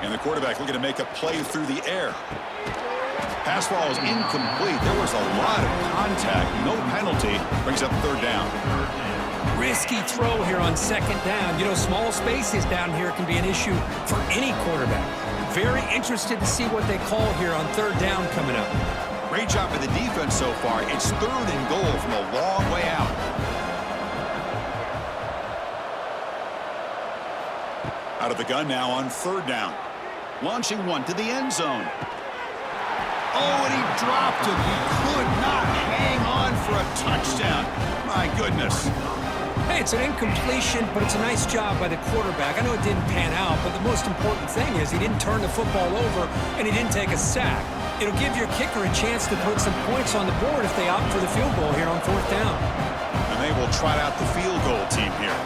Speaker 1: And the quarterback looking to make a play through the air. Pass ball is incomplete. There was a lot of contact. No penalty. Brings up 3rd down.
Speaker 2: Risky throw here on 2nd down. You know, small spaces down here can be an issue for any quarterback. Very interested to see what they call here on 3rd down coming up.
Speaker 1: Great job by the defense so far. It's 3rd and goal from a long way out. Out of the gun now on 3rd down. Launching one to the end zone. Oh, and he dropped him. He could not hang on for a touchdown. My goodness.
Speaker 2: Hey, it's an incompletion, but it's a nice job by the quarterback. I know it didn't pan out, but the most important thing is he didn't turn the football over and he didn't take a sack. It'll give your kicker a chance to put some points on the board if they opt for the field goal here on 4th down.
Speaker 1: And they will trot out the field goal team here.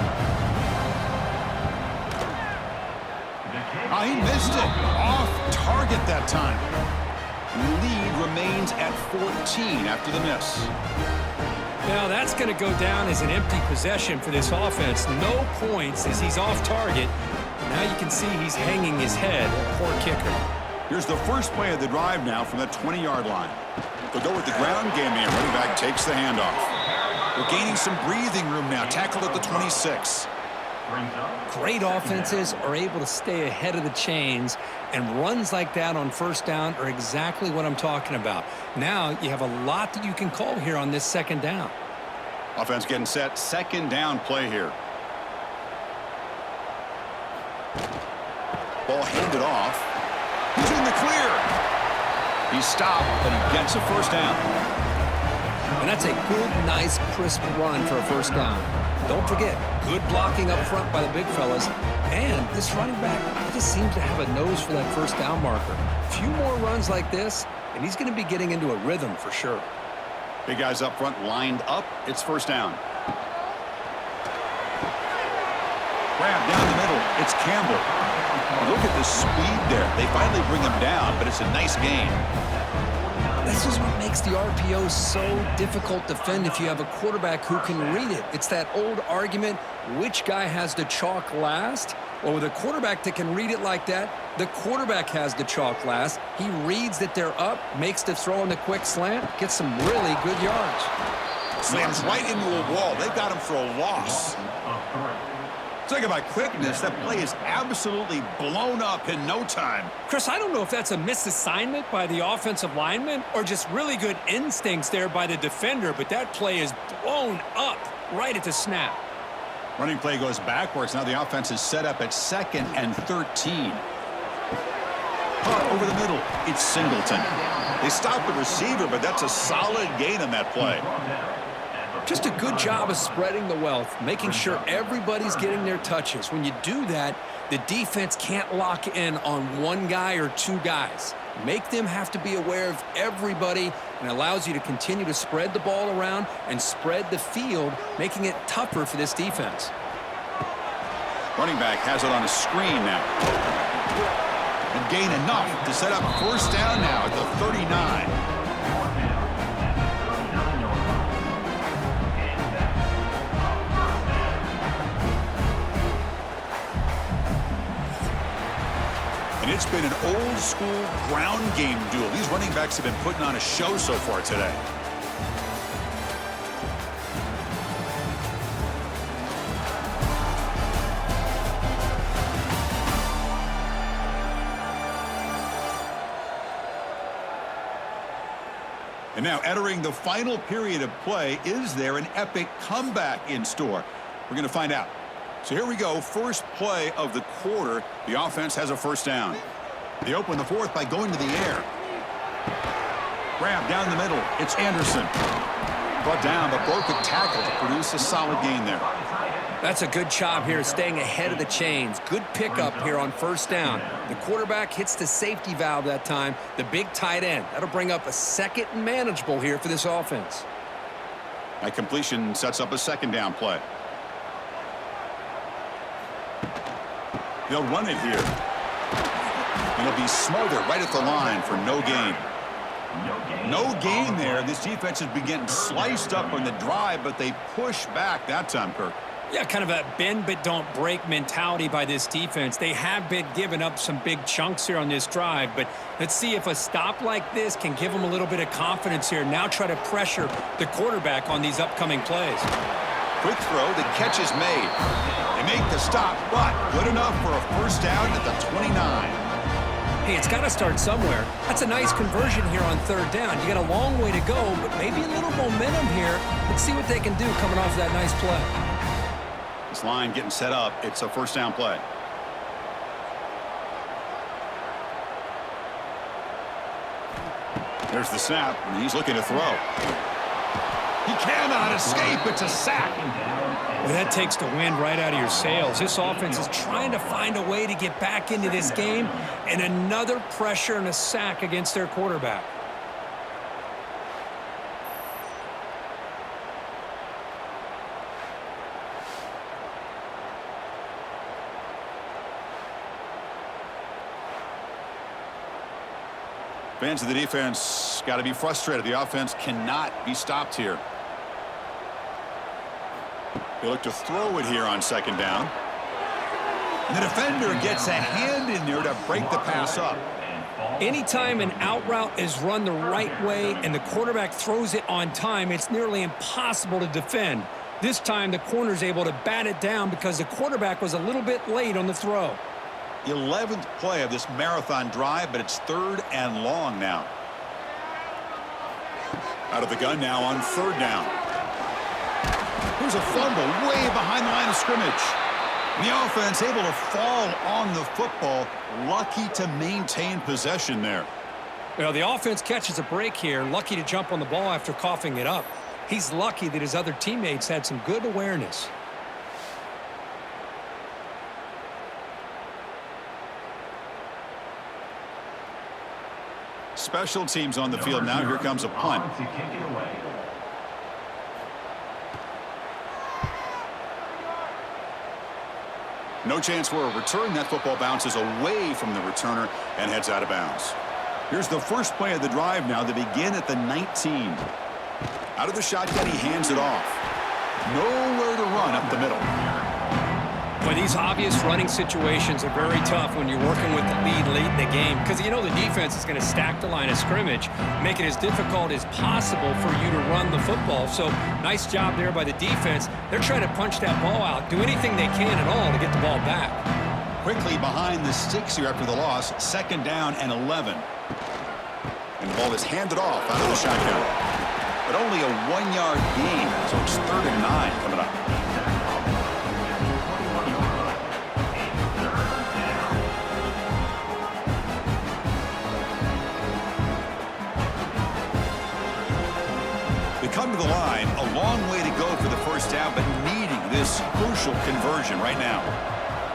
Speaker 1: Oh, he missed it. Off target that time. Lead remains at 14 after the miss.
Speaker 2: Now that's going to go down as an empty possession for this offense. No points as he's off target. Now you can see he's hanging his head. Poor kicker.
Speaker 1: Here's the first play of the drive now from the 20-yard line. They'll go with the ground game here. Running back takes the handoff. We're gaining some breathing room now. Tackled at the 26.
Speaker 2: Great offenses are able to stay ahead of the chains, and runs like that on 1st down are exactly what I'm talking about. Now you have a lot that you can call here on this 2nd down.
Speaker 1: Offense getting set. 2nd down play here. Ball handed off. He's in the clear. He's stopped, but he gets a 1st down.
Speaker 2: And that's a good, nice, crisp run for a 1st down. Don't forget, good blocking up front by the big fellas. And this running back just seems to have a nose for that 1st down marker. A few more runs like this, and he's going to be getting into a rhythm for sure.
Speaker 1: Big guys up front lined up. It's 1st down. Grab down the middle. It's Campbell. Look at the speed there. They finally bring him down, but it's a nice gain.
Speaker 2: This is what makes the RPO so difficult to defend if you have a quarterback who can read it. It's that old argument, which guy has the chalk last? Well, with a quarterback that can read it like that, the quarterback has the chalk last. He reads that they're up, makes the throw on the quick slant, gets some really good yards.
Speaker 1: Slams right into a wall. They got him for a loss. Talk about quickness. That play is absolutely blown up in no time.
Speaker 2: Chris, I don't know if that's a misassignment by the offensive lineman or just really good instincts there by the defender, but that play is blown up right at the snap.
Speaker 1: Running play goes backwards. Now the offense is set up at 2nd and 13. Punt over the middle. It's Singleton. They stopped the receiver, but that's a solid gain on that play.
Speaker 2: Just a good job of spreading the wealth, making sure everybody's getting their touches. When you do that, the defense can't lock in on one guy or 2 guys. Make them have to be aware of everybody, and allows you to continue to spread the ball around and spread the field, making it tougher for this defense.
Speaker 1: Running back has it on a screen now. And gain enough to set up 1st down now at the 39. And it's been an old-school ground game duel. These running backs have been putting on a show so far today. And now entering the final period of play, is there an epic comeback in store? We're going to find out. So here we go, first play of the quarter. The offense has a 1st down. They open the 4th by going to the air. Grab down the middle. It's Anderson. Brought down, but broke a tackle to produce a solid gain there.
Speaker 2: That's a good job here, staying ahead of the chains. Good pickup here on 1st down. The quarterback hits the safety valve that time, the big tight end. That'll bring up a 2nd and manageable here for this offense.
Speaker 1: That completion sets up a second down play. They'll run it here. And it'll be Smother right at the line for no gain. No gain there. This defense has been getting sliced up on the drive, but they push back that time, Kirk.
Speaker 2: Yeah, kind of a bend but don't break mentality by this defense. They have been giving up some big chunks here on this drive, but let's see if a stop like this can give them a little bit of confidence here. Now try to pressure the quarterback on these upcoming plays.
Speaker 1: Quick throw, the catch is made. They make the stop, but good enough for a first down at the 29.
Speaker 2: Hey, it's got to start somewhere. That's a nice conversion here on third down. You got a long way to go, but maybe a little momentum here. Let's see what they can do coming off that nice play.
Speaker 1: This line getting set up. It's a first down play. There's the snap, and he's looking to throw. He cannot escape. It's a sack.
Speaker 2: Well, that takes the wind right out of your sails. This offense is trying to find a way to get back into this game, and another pressure and a sack against their quarterback.
Speaker 1: Fans of the defense got to be frustrated. The offense cannot be stopped here. They look to throw it here on second down. And the defender gets a hand in there to break the pass up.
Speaker 2: Anytime an out route is run the right way and the quarterback throws it on time, it's nearly impossible to defend. This time the corner's able to bat it down because the quarterback was a little bit late on the throw.
Speaker 1: 11th play of this marathon drive, but it's third and long now. Out of the gun now on third down. Here's a fumble way behind the line of scrimmage. The offense able to fall on the football, lucky to maintain possession there.
Speaker 2: Well, the offense catches a break here, lucky to jump on the ball after coughing it up. He's lucky that his other teammates had some good awareness.
Speaker 1: Special teams on the field now. Here comes a punt. No chance for a return. That football bounces away from the returner and heads out of bounds. Here's the first play of the drive now. They begin at the 19. Out of the shotgun, he hands it off. Nowhere to run up the middle.
Speaker 2: Boy, these obvious running situations are very tough when you're working with the lead late in the game because you know the defense is going to stack the line of scrimmage, make it as difficult as possible for you to run the football. So nice job there by the defense. They're trying to punch that ball out, do anything they can at all to get the ball back.
Speaker 1: Quickly behind the sticks here after the loss, second down and 11. And the ball is handed off out of the shotgun. But only a 1-yard gain, so it's third and 9 coming up. They come to the line, a long way to go for the first down, but needing this crucial conversion right now.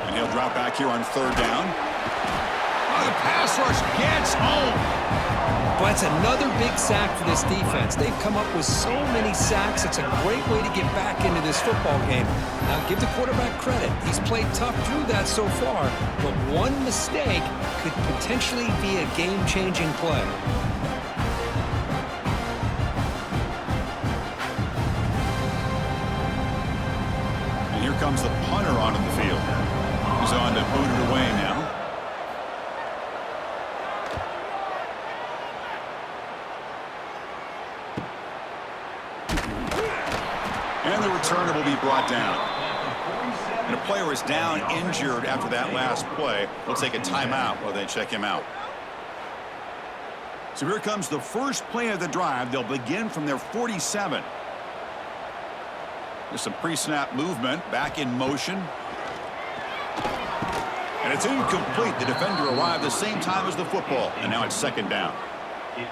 Speaker 1: And he'll drop back here on third down. Oh, the pass rush gets home.
Speaker 2: But it's another big sack for this defense. They've come up with so many sacks. It's a great way to get back into this football game. Now, give the quarterback credit. He's played tough through that so far, but one mistake could potentially be a game-changing play.
Speaker 1: And here comes the punter onto the field. He's on to boot it away now. And the returner will be brought down. And a player is down injured after that last play. We'll take a timeout while they check him out. So here comes the first play of the drive. They'll begin from their 47. There's some pre-snap movement, back in motion. And it's incomplete. The defender arrived the same time as the football, and now it's second down.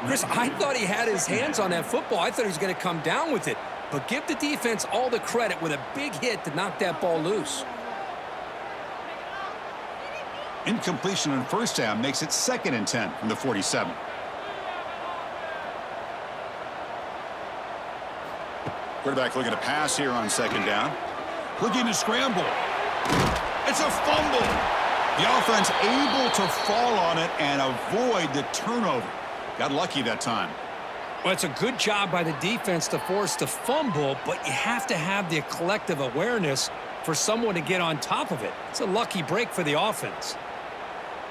Speaker 2: Chris, I thought he had his hands on that football. I thought he was going to come down with it. But give the defense all the credit with a big hit to knock that ball loose.
Speaker 1: Incompletion on first down makes it second and 10 from the 47. Quarterback looking to pass here on second down. Looking to scramble. It's a fumble. The offense able to fall on it and avoid the turnover. Got lucky that time.
Speaker 2: Well, it's a good job by the defense to force the fumble, but you have to have the collective awareness for someone to get on top of it. It's a lucky break for the offense.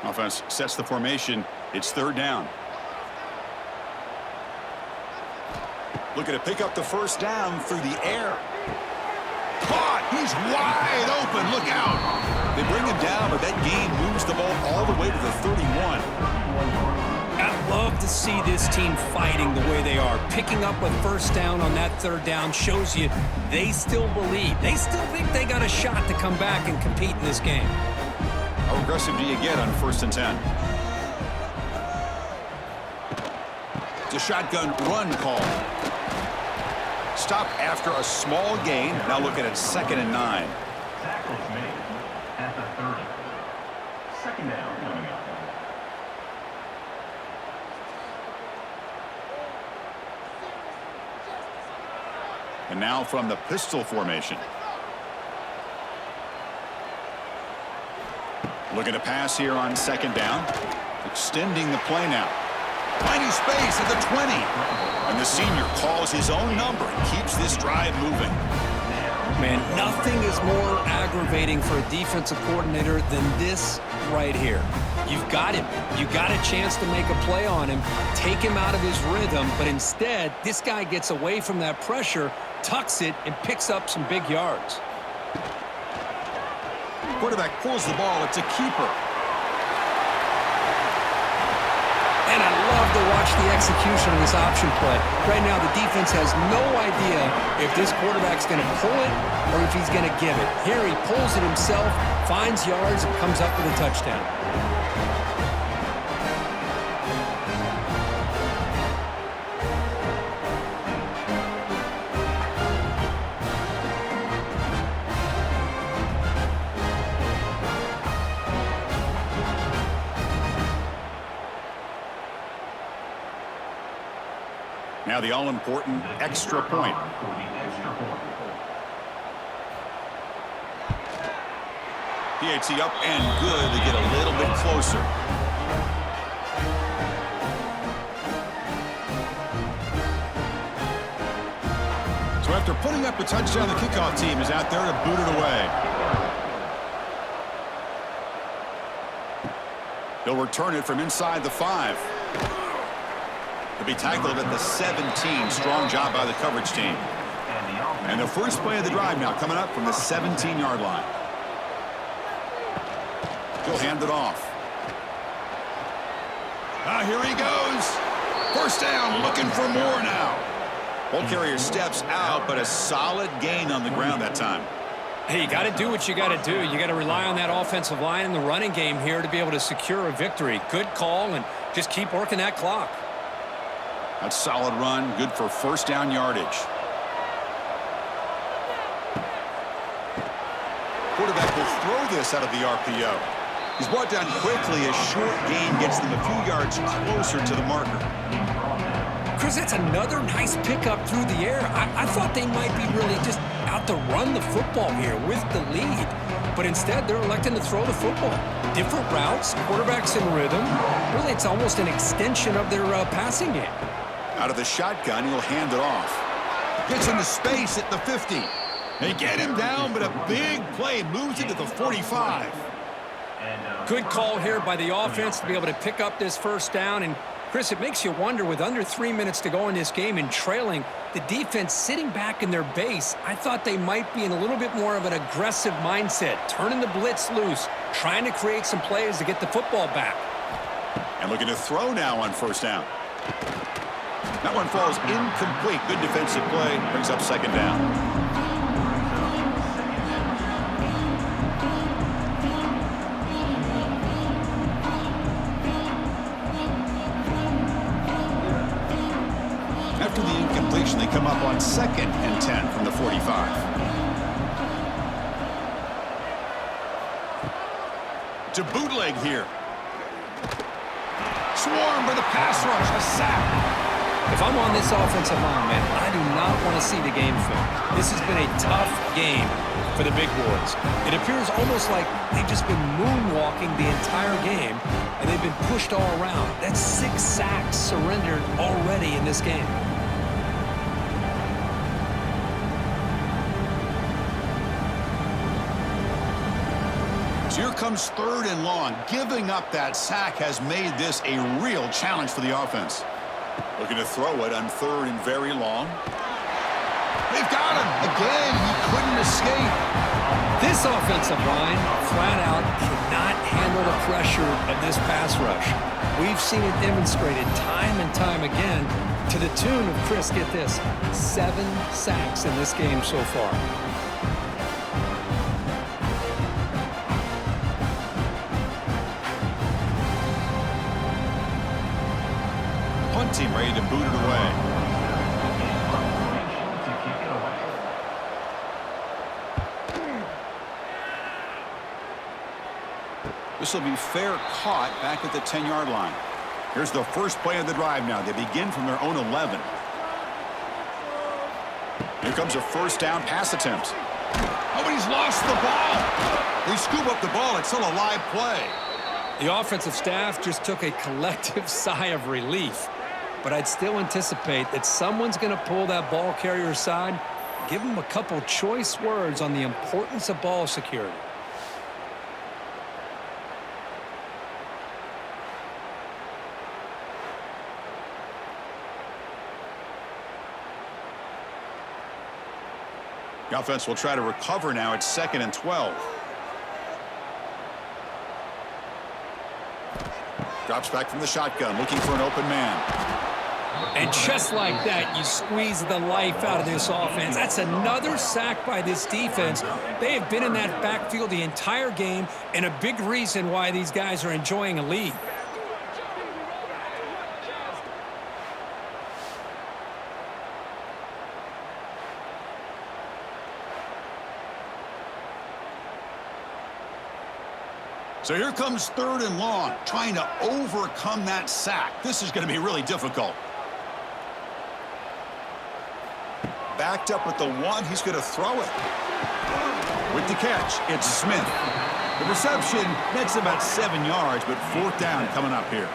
Speaker 1: Offense sets the formation. It's third down. Looking to pick up the first down through the air. Caught! He's wide open. Look out! They bring him down, but that gain moves the ball all the way to the 31.
Speaker 2: I love to see this team fighting the way they are. Picking up a first down on that third down shows you they still believe. They still think they got a shot to come back and compete in this game.
Speaker 1: How aggressive do you get on 1st and 10? It's a shotgun run call. Stop after a small gain. Now looking at 2nd and 9.
Speaker 3: Tackle is made at the 30. Second down coming up.
Speaker 1: And now from the pistol formation. Looking to pass here on 2nd down. Extending the play now. Finding space at the 20. And the senior calls his own number and keeps this drive moving.
Speaker 2: Man, nothing is more aggravating for a defensive coordinator than this right here. You've got him. You got a chance to make a play on him, take him out of his rhythm, but instead, this guy gets away from that pressure, tucks it, and picks up some big yards.
Speaker 1: Quarterback pulls the ball. It's a keeper.
Speaker 2: And I love to watch the execution of this option play. Right now, the defense has no idea if this quarterback's going to pull it or if he's going to give it. Here, he pulls it himself, finds yards, and comes up with a touchdown.
Speaker 1: Now the all-important extra point. PAT up and good to get a little bit closer. So after putting up a touchdown, the kickoff team is out there to boot it away. They'll return it from inside the 5. To be tackled at the 17. Strong job by the coverage team. And the first play of the drive now coming up from the 17-yard line. He'll hand it off. Here he goes. First down, looking for more now. Ball carrier steps out, but a solid gain on the ground that time.
Speaker 2: Hey, you got to do what you got to do. You got to rely on that offensive line in the running game here to be able to secure a victory. Good call, and just keep working that clock.
Speaker 1: That's a solid run, good for first down yardage. Quarterback will throw this out of the RPO. He's brought down quickly. A short gain gets them a few yards closer to the marker.
Speaker 2: Chris, that's another nice pickup through the air. I thought they might be really just out to run the football here with the lead. But instead, they're electing to throw the football. Different routes, quarterbacks in rhythm. Really, it's almost an extension of their passing game.
Speaker 1: Out of the shotgun, he'll hand it off. Gets into space at the 50. They get him down, but a big play moves into the 45.
Speaker 2: Good call here by the offense to be able to pick up this first down. And, Chris, it makes you wonder, with under 3 minutes to go in this game and trailing, the defense sitting back in their base, I thought they might be in a little bit more of an aggressive mindset, turning the blitz loose, trying to create some plays to get the football back.
Speaker 1: And looking to throw now on first down. That one falls incomplete. Good defensive play. Brings up second down. After the incompletion, they come up on 2nd and 10 from the 45. To bootleg here. Swarm for the pass rush. A sack.
Speaker 2: If I'm on this offensive line, man, I do not want to see the game film. This has been a tough game for the big boys. It appears almost like they've just been moonwalking the entire game, and they've been pushed all around. That's 6 sacks surrendered already in this game.
Speaker 1: So here comes 3rd and long. Giving up that sack has made this a real challenge for the offense. Looking to throw it on 3rd and very long. They've got him. Again, he couldn't escape.
Speaker 2: This offensive line, flat out, cannot handle the pressure of this pass rush. We've seen it demonstrated time and time again to the tune of, Chris, get this, 7 sacks in this game so far.
Speaker 1: Punt team ready to boot it away. This will be fair caught back at the 10-yard line. Here's the first play of the drive now. They begin from their own 11. Here comes a first down pass attempt. Oh, but he's lost the ball. They scoop up the ball. It's still a live play.
Speaker 2: The offensive staff just took a collective sigh of relief. But I'd still anticipate that someone's going to pull that ball carrier aside, give him a couple choice words on the importance of ball security.
Speaker 1: The offense will try to recover now. It's 2nd and 12. Drops back from the shotgun, looking for an open man.
Speaker 2: And just like that, you squeeze the life out of this offense. That's another sack by this defense. They have been in that backfield the entire game, and a big reason why these guys are enjoying a lead.
Speaker 1: So here comes 3rd and long, trying to overcome that sack. This is going to be really difficult. Backed up with the 1, he's going to throw it. With the catch, it's Smith. The reception, that's about 7 yards, but 4th down coming up here.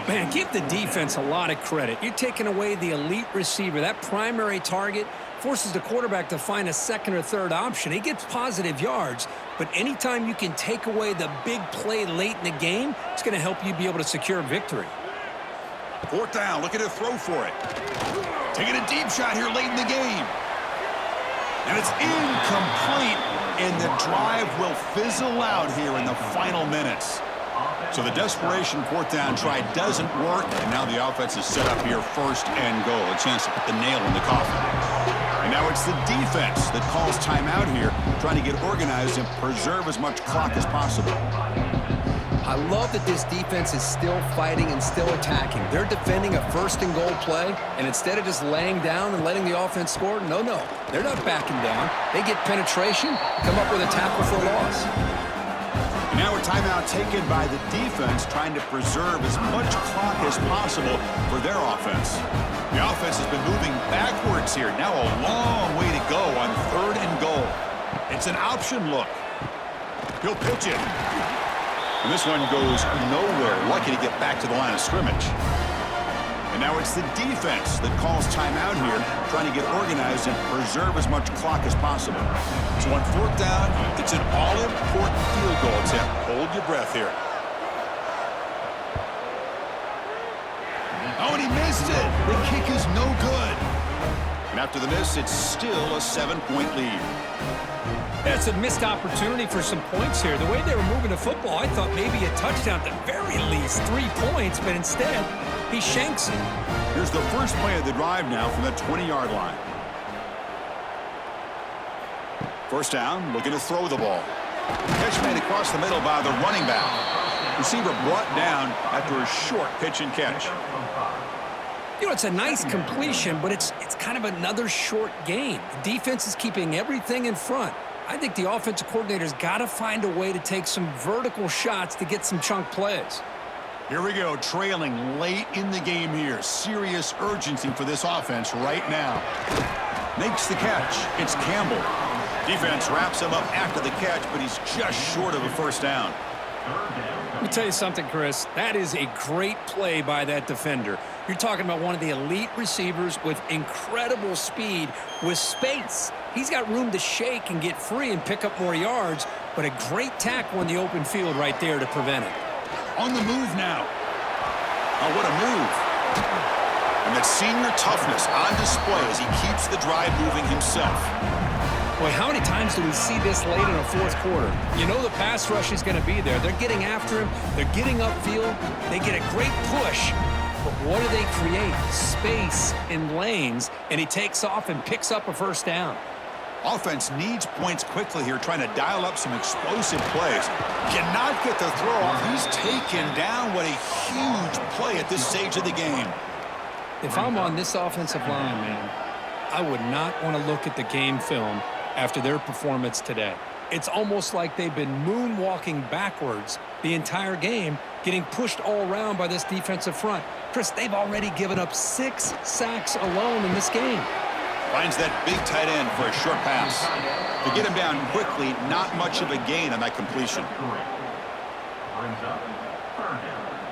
Speaker 2: Man, give the defense a lot of credit. You're taking away the elite receiver. That primary target forces the quarterback to find a 2nd or 3rd option. He gets positive yards, but anytime you can take away the big play late in the game, it's going to help you be able to secure victory.
Speaker 1: 4th down, looking to throw for it. Taking a deep shot here late in the game. And it's incomplete, and the drive will fizzle out here in the final minutes. So the desperation 4th down try doesn't work, and now the offense is set up here 1st and goal. A chance to put the nail in the coffin. And now it's the defense that calls timeout here, trying to get organized and preserve as much clock as possible.
Speaker 2: I love that this defense is still fighting and still attacking. They're defending a 1st and goal play, and instead of just laying down and letting the offense score, no, they're not backing down. They get penetration, come up with a tackle for a loss.
Speaker 1: And now a timeout taken by the defense, trying to preserve as much clock as possible for their offense. The offense has been moving backwards here. Now a long way to go on 3rd and goal. It's an option look. He'll pitch it. And this one goes nowhere. Lucky to get back to the line of scrimmage. And now it's the defense that calls timeout here, trying to get organized and preserve as much clock as possible. So on 4th down, it's an all-important field goal attempt. Hold your breath here. Oh, and he missed it. The kick is no good. And after the miss, it's still a 7-point lead.
Speaker 2: That's a missed opportunity for some points here. The way they were moving the football, I thought maybe a touchdown, at the very least 3 points, but instead, he shanks it.
Speaker 1: Here's the first play of the drive now from the 20-yard line. 1st down, looking to throw the ball. Catch made across the middle by the running back. Receiver brought down after a short pitch and catch.
Speaker 2: You know, it's a nice completion, but it's kind of another short game. The defense is keeping everything in front. I think the offensive coordinator's got to find a way to take some vertical shots to get some chunk plays.
Speaker 1: Here we go, trailing late in the game here. Serious urgency for this offense right now. Makes the catch. It's Campbell. Defense wraps him up after the catch, but he's just short of a first down.
Speaker 2: Let me tell you something, Chris. That is a great play by that defender. You're talking about one of the elite receivers with incredible speed, with space. He's got room to shake and get free and pick up more yards, but a great tackle in the open field right there to prevent it.
Speaker 1: On the move now. Oh, what a move. And that senior toughness on display as he keeps the drive moving himself.
Speaker 2: Boy, how many times do we see this late in a fourth quarter? You know the pass rush is going to be there. They're getting after him. They're getting upfield. They get a great push. But what do they create? Space in lanes, and he takes off and picks up a first down.
Speaker 1: Offense needs points quickly here, trying to dial up some explosive plays. Cannot get the throw off. He's taken down. What a huge play at this stage of the game.
Speaker 2: If I'm on this offensive line, man, I would not want to look at the game film after their performance today. It's almost like they've been moonwalking backwards the entire game, getting pushed all around by this defensive front. Chris, they've already given up 6 sacks alone in this game.
Speaker 1: Finds that big tight end for a short pass. To get him down quickly, not much of a gain on that completion.
Speaker 3: Brings up third down.